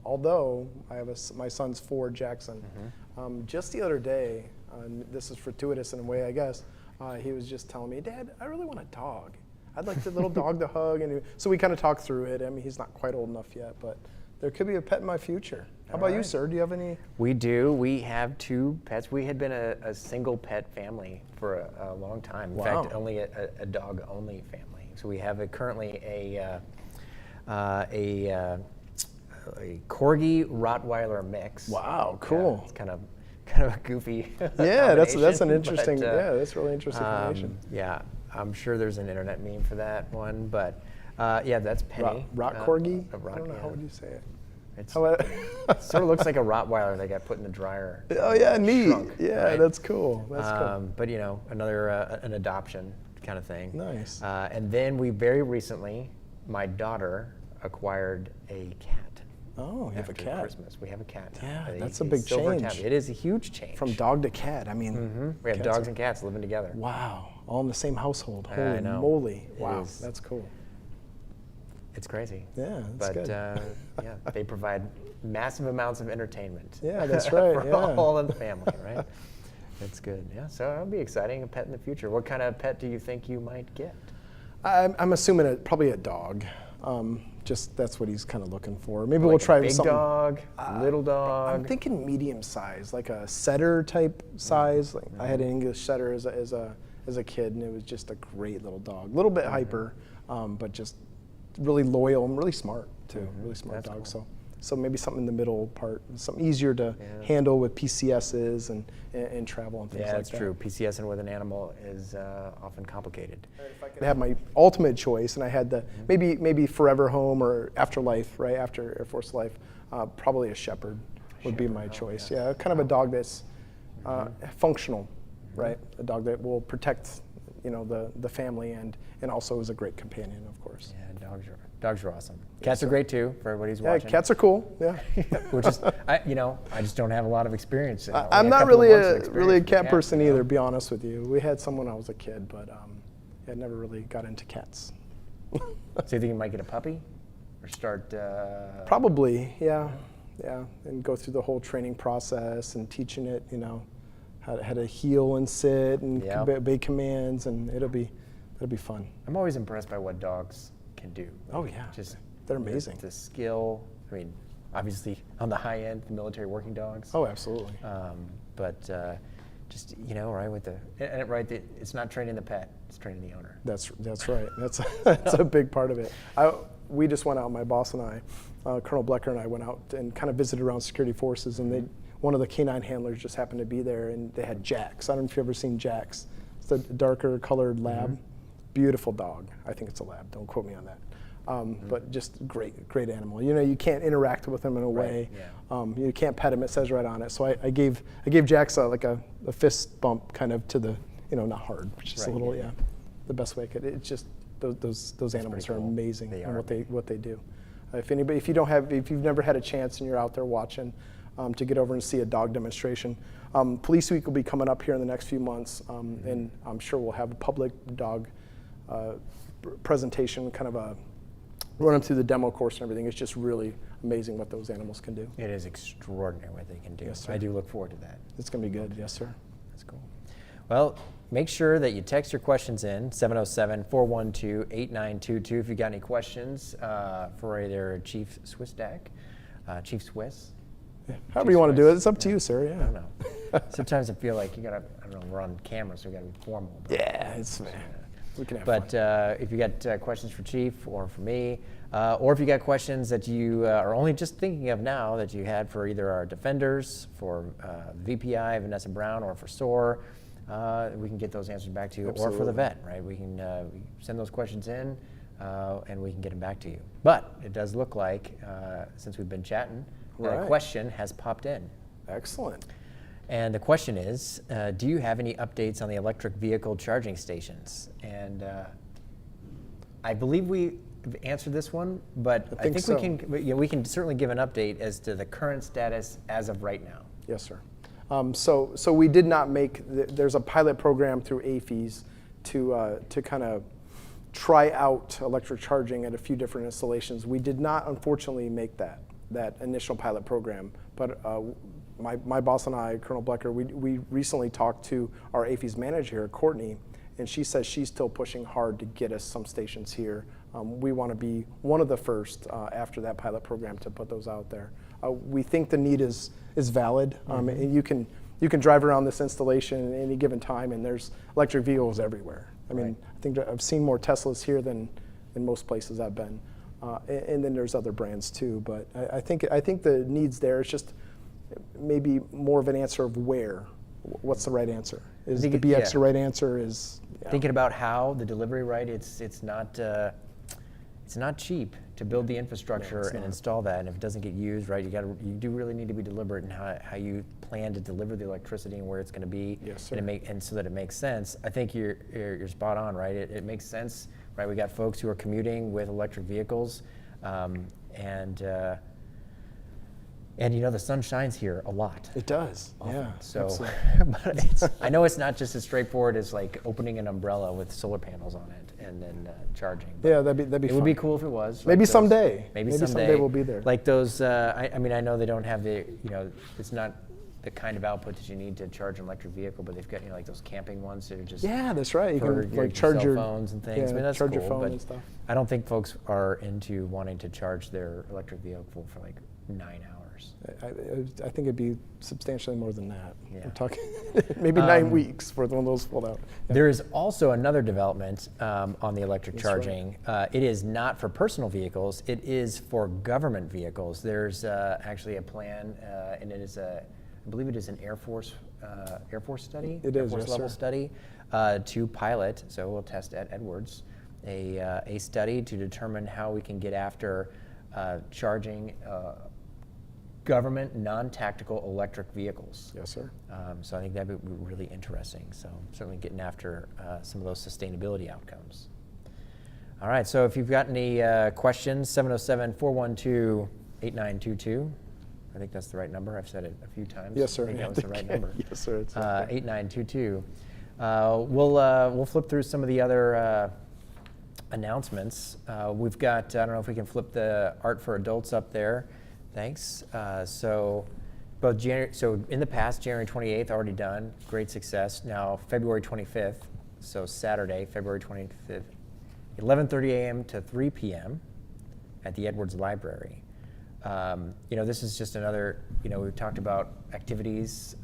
Although I have my son's 4, Jackson. Just the other day, this is fortuitous in a way, I guess, he was just telling me, Dad, I really want a dog. I'd like the little dog to hug. And so we kind of talked through it. I mean, he's not quite old enough yet, but there could be a pet in my future. How about you, sir? Do you have any? We do. We have 2 pets. We had been a single pet family for a long time. In Wow. fact, only a dog-only family. So we have currently a Corgi Rottweiler mix. Wow, cool. Yeah, it's kind of a goofy. Yeah, that's an combination, interesting. but, Yeah, that's really interesting information. Yeah, I'm sure there's an internet meme for that one, but yeah, that's Penny. Rock corgi? A rock, I don't know, yeah. how would you say it? It's, How about- it sort of looks like a Rottweiler that got put in the dryer. Oh yeah, neat. shrunk, Yeah, right? that's cool. That's cool. But you know, another an adoption kind of thing. Nice. And then we very recently, my daughter acquired a cat. Oh, you have a after cat. Christmas. We have a cat. Yeah, now. that's a big silver change. tab. It is a huge change. From dog to cat. I mean, We have cats dogs are- and cats living together. Wow, all in the same household. I Holy know. moly! It Wow, is. that's cool. It's crazy. Yeah, that's But good. yeah, they provide massive amounts of entertainment. Yeah, that's right, for yeah. all of the family, right? That's good. Yeah, so that'll be exciting. A pet in the future. What kind of pet do you think you might get? I'm assuming probably a dog. Just that's what he's kind of looking for. Maybe Like we'll a try big something. dog, little dog. I'm thinking medium size, like a setter type size. Like I had an English setter as a kid, and it was just a great little dog. A little bit hyper, but just really loyal and really smart too. Really smart That's dog. cool. So maybe something in the middle part, something easier to handle with PCSs and travel and things Yeah, like that's that. true. PCSing with an animal is often complicated. If I could have my ultimate choice, and I had the maybe forever home or afterlife, right after Air Force life, probably a shepherd would be my choice. Yeah, kind of a dog that's functional, right? A dog that will protect, the family and also is a great companion, of course. Yeah, dogs are awesome. Cats are great too. For everybody who's Yeah, watching. cats are cool. Yeah. Which is, I just don't have a lot of experience. Only I'm a not couple of really months of a experience with cat cats, person you know? either, to be honest with you. We had some when I was a kid, but I never really got into cats. So you think you might get a puppy, or start? Probably, yeah, and go through the whole training process and teaching it, how to heel and sit and Yep. obey commands, and it'll be fun. I'm always impressed by what dogs can do. Oh, yeah. just They're amazing. The skill. I mean, obviously on the high end, the military working dogs. Oh, absolutely. But just right with it's not training the pet; it's training the owner. That's right. That's a big part of it. We just went out. My boss and I, Colonel Blecker and I, went out and kind of visited around security forces, and one of the canine handlers just happened to be there, and they had Jax. I don't know if you've ever seen Jax. It's the darker colored lab. Beautiful dog. I think it's a lab. Don't quote me on that. But just great animal. You can't interact with him in a way. yeah. You can't pet him. It says right on it. So I gave Jax a fist bump kind of to the, not hard, just Right, a little, yeah. the best way I could. It's just those animals pretty are cool. amazing They in are. what they do. If you've never had a chance and you're out there watching, to get over and see a dog demonstration. Police Week will be coming up here in the next few months, and I'm sure we'll have a public dog presentation, kind of a run them through the demo course and everything. It's just really amazing what those animals can do. It is extraordinary what they can do. Yes, sir. I do look forward to that. It's going to be good. Yes, sir. That's cool. Well, make sure that you text your questions in 707-412-8922 if you got any questions for either Chief Swisdak, Chief Swiss. However you want to do it, it's up to you, sir. I don't Yeah. know. Sometimes I feel like you gotta. I don't know. We're on camera, so we gotta be formal. But, Yeah, we can have But fun. if you got questions for Chief or for me, or if you got questions that you are only just thinking of now that you had for either our defenders, for VPI, Vanessa Brown, or for SOAR, we can get those answers back to you, or for the Absolutely. vet, right? We can send those questions in, and we can get them back to you. But it does look like, since we've been chatting, that a Right. question has popped in. Excellent. And the question is, do you have any updates on the electric vehicle charging stations? And I believe we answered this one, but I think so. we can certainly give an update as to the current status as of right now. Yes, sir. So we did not there's a pilot program through AFES to kind of try out electric charging at a few different installations. We did not, unfortunately, make that initial pilot program, but my boss and I, Colonel Blecker, we recently talked to our AFES manager here, Courtney, and she says she's still pushing hard to get us some stations here. We want to be one of the first after that pilot program to put those out there. We think the need is valid, and you can drive around this installation at any given time, and there's electric vehicles everywhere. I mean, I think that I've seen more Teslas here than in most places I've been, and then there's other brands too. But I think the need's there. It's just maybe more of an answer of where. What's the right answer? Is the BX the right answer? Is thinking about how the delivery, right? It's not cheap to build the infrastructure and install that, and if it doesn't get used, right, you do really need to be deliberate in how you plan to deliver the electricity and where it's going to be, yes, sir. and so that it makes sense. I think you're spot on, right? It makes sense, right? We got folks who are commuting with electric vehicles, and you know, the sun shines here a lot. It does, often. yeah. So, Absolutely. but I know it's not just as straightforward as like opening an umbrella with solar panels on it and then charging. But Yeah, that'd be it fun. would be cool if it was. Maybe like those- someday. Maybe Maybe someday we'll be there. Like those, I mean, I know they don't have the, you know, it's not the kind of output that you need to charge an electric vehicle, but they've got, you know, like those camping ones that are just Yeah, that's right. You for can your like charge cell your phones and things. Yeah, I mean, that's charge cool, your phone but and stuff. I don't think folks are into wanting to charge their electric vehicle for like 9 hours. I think it'd be substantially more than that. Yeah. We're talking maybe 9 weeks for one of those pulled out. Yeah. There is also another development on the electric That's right. charging. It is not for personal vehicles. It is for government vehicles. There's actually a plan, and it is I believe it is an Air Force study. It Air is, Force yes, level sir. study to pilot. So we'll test at Edwards a study to determine how we can get after charging government non-tactical electric vehicles. Yes, sir. So I think that'd be really interesting. So certainly getting after some of those sustainability outcomes. All right, so if you've got any questions, 707-412-8922. I think that's the right number. I've said it a few times. Yes, sir. I think that was the right number. Yes, sir. It's 8922. We'll flip through some of the other announcements. We've got, I don't know if we can flip the Art for Adults up there. Thanks. So in the past, January 28th, already done, great success. Now February 25th, so Saturday, February 25th, 11:30 a.m. to 3 p.m. at the Edwards Library. You know, this is just another, you know, we've talked about activities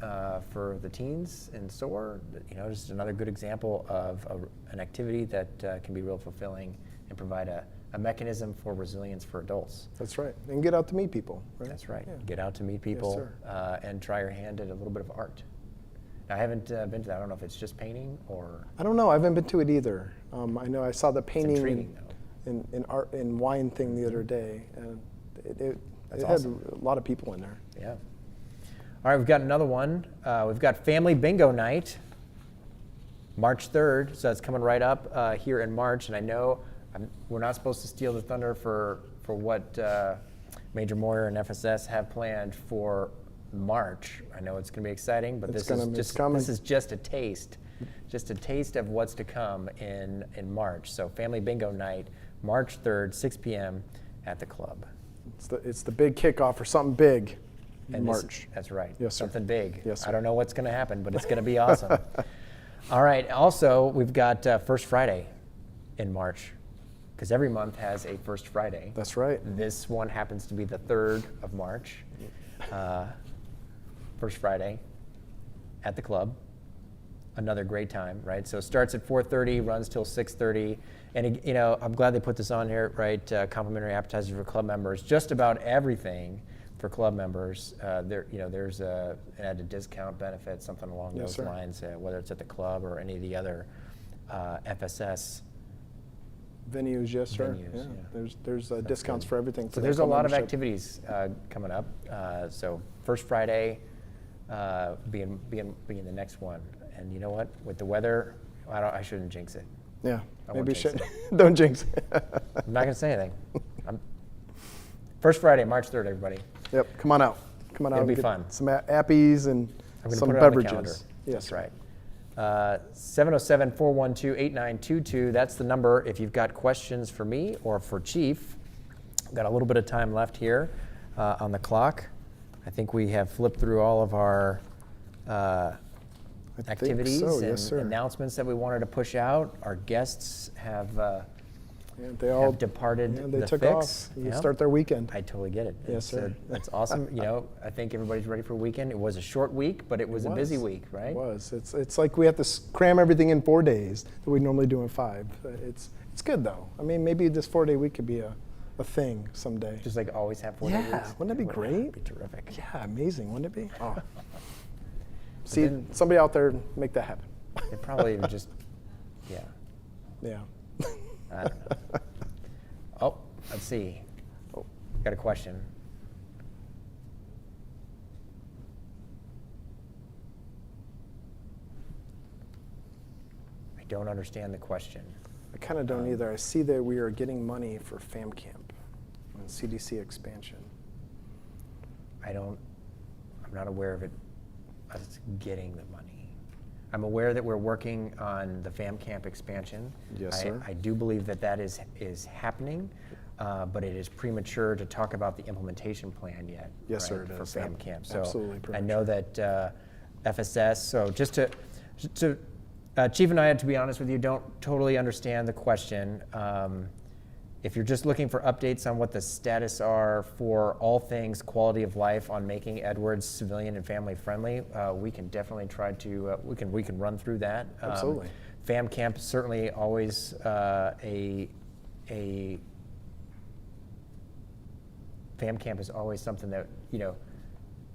for the teens in SOAR, you know, just another good example of an activity that can be real fulfilling and provide a mechanism for resilience for adults. That's right. And get out to meet people. Right? That's right. Yeah. Get out to meet people sir. and try your hand at a little bit of art. Now, I haven't been to that. I don't know if it's just painting or. I don't know. I haven't been to it either. I know I saw the painting intriguing, in art and wine thing the other day, and it That's had awesome. a lot of people in there. Yeah. All right, we've got another one. We've got Family Bingo Night, March 3rd. So that's coming right up here in March. And I know we're not supposed to steal the thunder for what Major Moyer and FSS have planned for March. I know it's going to be exciting, but this is just a taste of what's to come in March. So Family Bingo Night, March 3rd, 6 p.m. at the club. It's the big kickoff for something big in March. That's right. Yes, sir. Something big. Yes, sir. I don't know what's going to happen, but it's going to be awesome. All right. Also, we've got First Friday in March, because every month has a First Friday. That's right. This one happens to be the 3rd of March. First Friday at the club. Another great time, right? So it starts at 4:30, runs till 6:30. And, you know, I'm glad they put this on here, right? Complimentary appetizers for club members. Just about everything for club members. There's an added discount benefit, something along Yes, those sir. lines, whether it's at the club or any of the other FSS Venues, yes, sir. venues. Yeah. Yeah. There's discounts good. for everything. So for there's a club lot of membership. activities coming up. So First Friday being the next one. And you know what? With the weather, I shouldn't jinx it. Yeah, I maybe won't you jinx should. Don't jinx it. I'm not going to say anything. First Friday, March 3rd, everybody. Yep, come on out. Come on out. It'll be Get fun. Some appies and I'm going to some put it beverages. on the calendar. Yes, That's right. 707-412-8922. That's the number if you've got questions for me or for Chief. We've got a little bit of time left here on the clock. I think we have flipped through all of our I activities so, and yes, sir. announcements that we wanted to push out. Our guests have They all departed they the took fix. off. You Yep. start their weekend. I totally get it. Yes, sir. That's awesome. I think everybody's ready for a weekend. It was a short week, but it was a busy week, right? It was. It's like we have to cram everything in 4 days that we normally do in 5. It's good though. I mean, maybe this 4-day week could be a thing someday. Just like always have 4 day weeks. Yeah, wouldn't that be great? That'd be terrific. Yeah, amazing, wouldn't it be? Oh. See, somebody out there make that happen. It probably even just, yeah. Yeah. I don't know. Oh, let's see. Oh, got a question. I don't understand the question. I kind of don't either. I see that we are getting money for FAM camp and CDC expansion. I'm not aware of it us getting the money. I'm aware that we're working on the FAM camp expansion. Yes, sir. I do believe that is happening, but it is premature to talk about the implementation plan yet. Yes, sir, right, it for is. FAM camp. So Absolutely I know that FSS. So just to Chief and I, to be honest with you, don't totally understand the question. If you're just looking for updates on what the status are for all things quality of life on making Edwards civilian and family friendly, we can definitely try to we can run through that. Absolutely. FAM camp certainly always FAM camp is always something that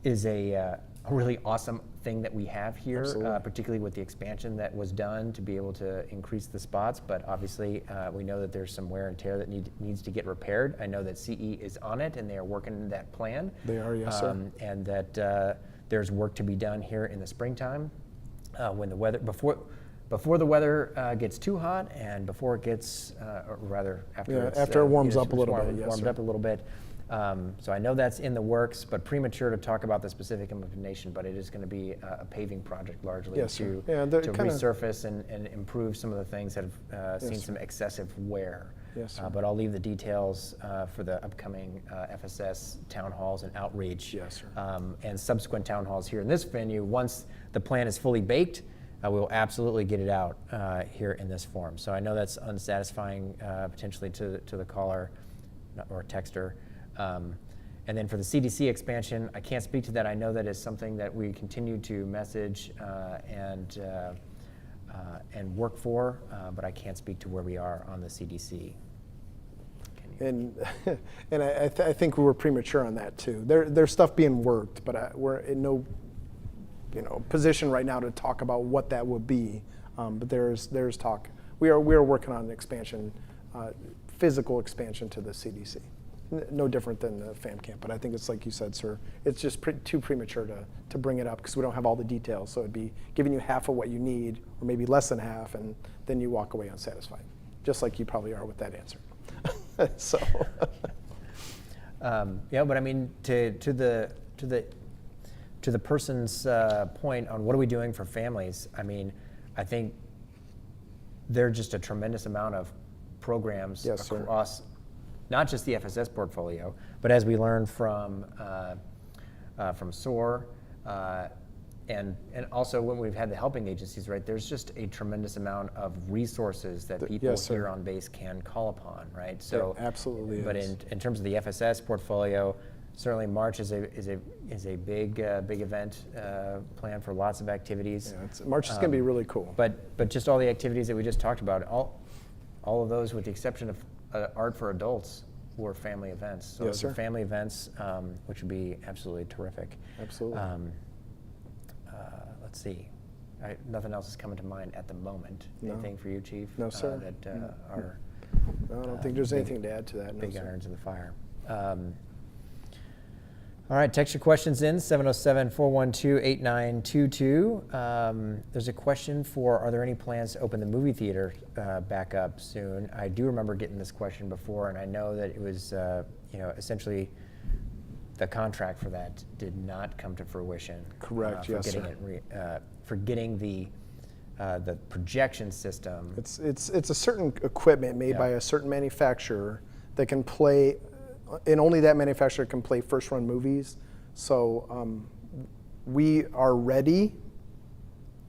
is a really awesome thing that we have here, particularly with the expansion that was done to be able to increase the spots. But obviously, we know that there's some wear and tear that needs to get repaired. I know that CE is on it, and they are working that plan. They are, yes, sir. And that there's work to be done here in the springtime, when the weather before the weather gets too hot, and before it gets, or rather after after it warms up a little bit. Yes, warmed sir. up a little bit. So I know that's in the works, but premature to talk about the specific implementation, but it is going to be a paving project largely Yes, to sir. Yeah, to resurface and improve some of the things that have seen Yes, some excessive wear. Yes, sir. But I'll leave the details for the upcoming FSS town halls and outreach. Yes, sir. And subsequent town halls here in this venue. Once the plan is fully baked, we will absolutely get it out here in this form. So I know that's unsatisfying potentially to the caller or texter. And then for the CDC expansion, I can't speak to that. I know that is something that we continue to message and work for, but I can't speak to where we are on the CDC. And I think we were premature on that too. There's stuff being worked, but we're in no position right now to talk about what that will be. But there's talk. We are working on an expansion, physical expansion to the CDC. No different than the FAM camp, but I think it's like you said, sir. It's just too premature to bring it up because we don't have all the details. So it'd be giving you half of what you need, or maybe less than half, and then you walk away unsatisfied, just like you probably are with that answer. So. Yeah, but I mean, to the person's point on what are we doing for families, I mean, I think there are just a tremendous amount of programs across not just the FSS portfolio, but as we learned from SOAR, and also when we've had the helping agencies, right? There's just a tremendous amount of resources that people here on base can call upon, right? So there absolutely but is. in terms of the FSS portfolio, certainly March is a big event planned for lots of activities. Yeah, March is going to be really cool. But just all the activities that we just talked about, all of those, with the exception of Art for Adults, were family events. So yes, those sir. are family events, which would be absolutely terrific. Absolutely. Let's see. Nothing else is coming to mind at the moment. No. Anything for you, Chief? No, sir. That are No, I don't think there's anything to add to that. No, big sir. irons in the fire. All right, text your questions in, 707-412-8922. There's a question for, are there any plans to open the movie theater back up soon? I do remember getting this question before, and I know that it was, essentially the contract for that did not come to fruition. Correct, yes, sir. For getting the projection system. It's a certain equipment made by a certain manufacturer that can play, and only that manufacturer can play first-run movies. So we are ready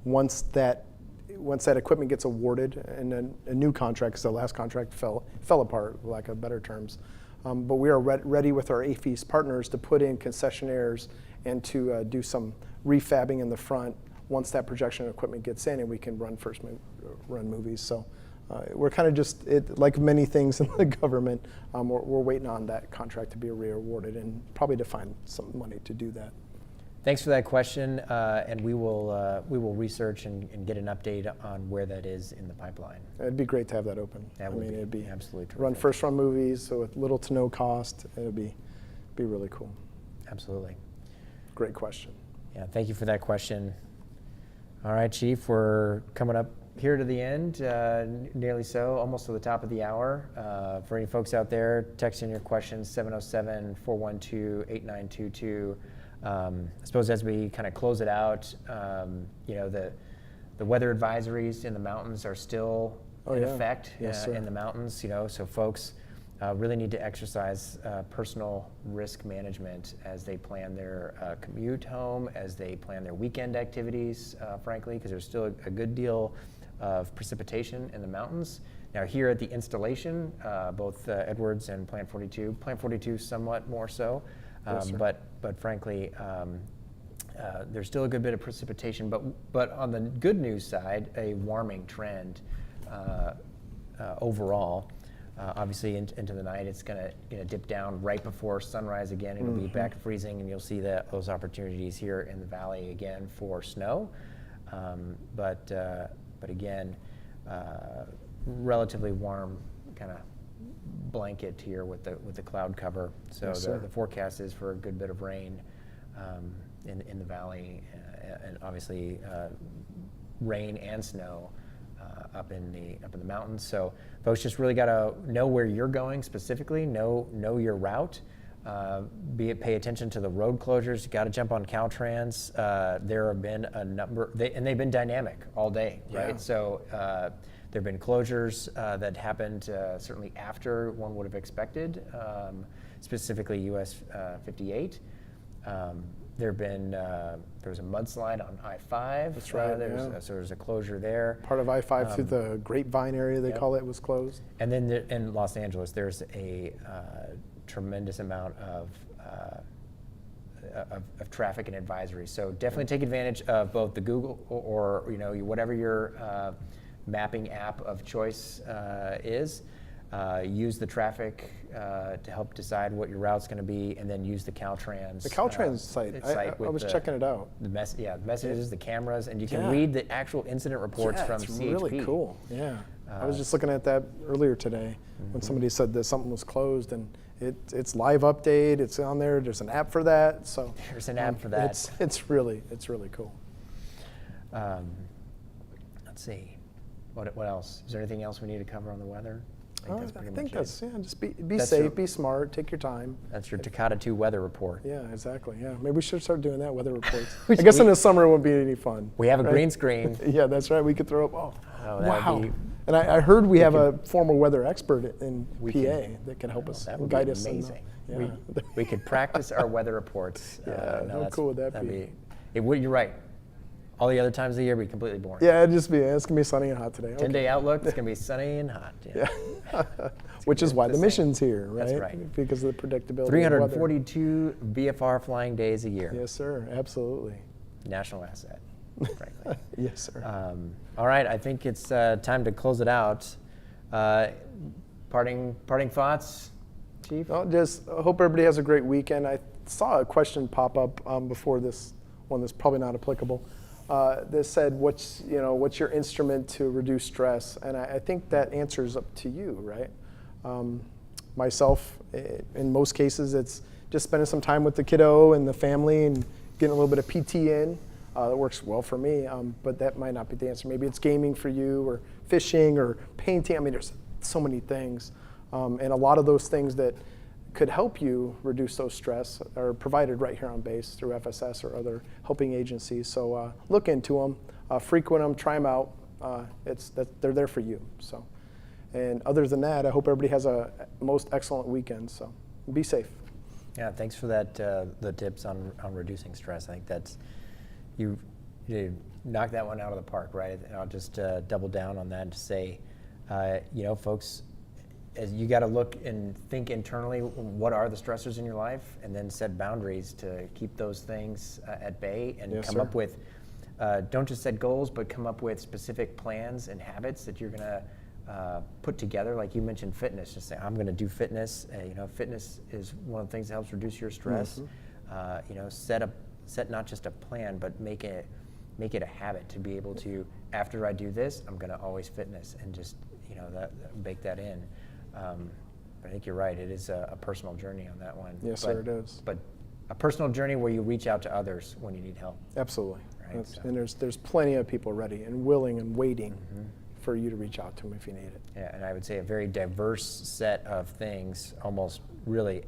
once that equipment gets awarded, and then a new contract, because the last contract fell apart, for lack of better terms. But we are ready with our AFES partners to put in concessionaires and to do some refabbing in the front once that projection equipment gets in, and we can run movies. So we're kind of just, like many things in the government, we're waiting on that contract to be re-awarded and probably to find some money to do that. Thanks for that question, and we will research and get an update on where that is in the pipeline. It'd be great to have that open. It'd be absolutely terrific. Run first-run movies, so with little to no cost. It'd be really cool. Absolutely. Great question. Yeah, thank you for that question. All right, Chief, we're coming up here to the end, nearly so, almost to the top of the hour. For any folks out there, text in your questions, 707-412-8922. I suppose as we kind of close it out, the weather advisories in the mountains are still in effect in the mountains. So folks really need to exercise personal risk management as they plan their commute home, as they plan their weekend activities, frankly, because there's still a good deal of precipitation in the mountains. Now here at the installation, both Edwards and Plant 42 somewhat more so, but frankly, there's still a good bit of precipitation. But on the good news side, a warming trend overall. Obviously, into the night, it's going to dip down right before sunrise again. It'll be back to freezing, and you'll see those opportunities here in the valley again for snow. But again, relatively warm kind of blanket here with the cloud cover. So the forecast is for a good bit of rain in the valley, and obviously rain and snow up in the mountains. So folks just really got to know where you're going specifically, know your route. Pay attention to the road closures. You got to jump on Caltrans. There have been a number, and they've been dynamic all day, right? Yeah. So there have been closures that happened certainly after one would have expected, specifically US 58. There was a mudslide on I-5. That's right. So there's a closure there. Part of I-5 through the Grapevine area, they call it, was closed. And then in Los Angeles, there's a tremendous amount of traffic and advisories. So definitely take advantage of both the Google or whatever your mapping app of choice is. Use the traffic to help decide what your route's going to be, and then use the Caltrans. The Caltrans site, I was checking it out. The messages, the cameras, and you can read the actual incident reports from it's CHP. Really cool. Yeah, I was just looking at that earlier today when somebody said that something was closed, and it's live update. It's on there. There's an app for that. So there's an app for that. It's really cool. Let's see. What else? Is there anything else we need to cover on the weather? I think that's just be That's safe, be smart, take your time. That's your Takata 2 weather report. Yeah, exactly. Yeah, maybe we should start doing that, weather reports. I guess in the summer it wouldn't be any fun. We have a green screen. Yeah, that's right. We could throw up. Wow. Be, and I heard we have a former weather expert in PA that can help us, that would guide be us. Amazing. Yeah. We could practice our weather reports. How cool would that be? You're right. All the other times of the year would be completely boring. Yeah, it's going to be sunny and hot today. 10-day outlook, it's going to be sunny and hot. Yeah. Which is why the mission's here, right? That's right. Because of the predictability 342 VFR flying days a year. Yes, sir. Absolutely. National asset, frankly. Yes, sir. All right, I think it's time to close it out. Parting thoughts, Chief? Well, just hope everybody has a great weekend. I saw a question pop up before this one that's probably not applicable. That said, what's your instrument to reduce stress? And I think that answer is up to you, right? Myself, in most cases, it's just spending some time with the kiddo and the family and getting a little bit of PT in. That works well for me, but that might not be the answer. Maybe it's gaming for you, or fishing, or painting. I mean, there's so many things. And a lot of those things that could help you reduce those stress are provided right here on base through FSS or other helping agencies. So look into them, frequent them, try them out. They're there for you. So, and other than that, I hope everybody has a most excellent weekend. So be safe. Yeah, thanks for that. The tips on reducing stress. I think that's you knocked that one out of the park, right? And I'll just double down on that to say, folks, as you got to look and think internally, what are the stressors in your life, and then set boundaries to keep those things at bay, and Yes, come sir. up with, don't just set goals, but come up with specific plans and habits that you're going to put together. Like you mentioned fitness, just say, I'm going to do fitness. Fitness is one of the things that helps reduce your stress. Set not just a plan, but make it a habit to be able to, after I do this, I'm going to always fitness, and just bake that in. I think you're right. It is a personal journey on that one. Yes, sir, it is. But a personal journey where you reach out to others when you need help. Absolutely. Right, And there's plenty of people ready and willing and waiting for you to reach out to them if you need it. Yeah, and I would say a very diverse set of things, almost really,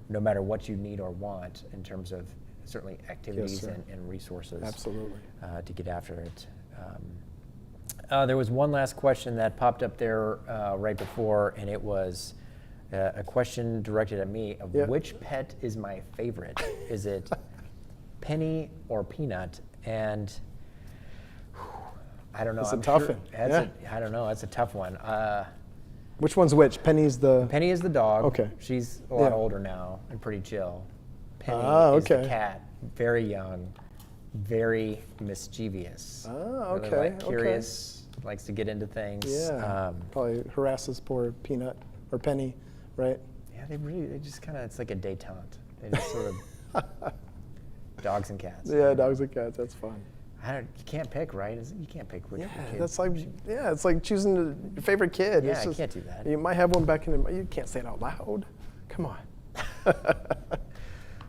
no matter what you need or want in terms of certainly activities sir. and resources. Absolutely. To get after it. There was one last question that popped up there right before, and it was a question directed at me of which pet is my favorite? Is it Penny or Peanut? And I don't know. It's a I'm tough sure one. I don't know. That's a tough one. Which one's which? Penny's the... Penny is the dog. Okay. She's a lot Yeah. older now and pretty chill. Penny is okay. the cat, very young, very mischievous. Okay, Really okay. curious, likes to get into things. Yeah. Probably harasses poor Peanut or Penny, right? Yeah, they just kind of, it's like a detente. They just sort of, dogs and cats. Yeah, dogs and cats. That's fun. You can't pick, right? You can't pick which Yeah, kid. that's like it's like choosing your favorite kid. Yeah, It's I can't do that. You might have one back in the. You can't say it out loud. Come on.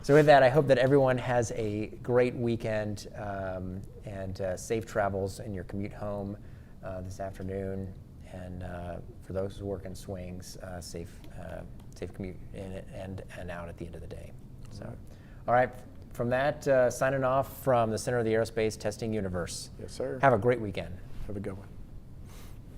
So with that, I hope that everyone has a great weekend and safe travels in your commute home this afternoon. And for those who work in swings, safe commute in and out at the end of the day. So, all right. From that, signing off from the Center of the Aerospace Testing Universe. Yes, sir. Have a great weekend. Have a good one.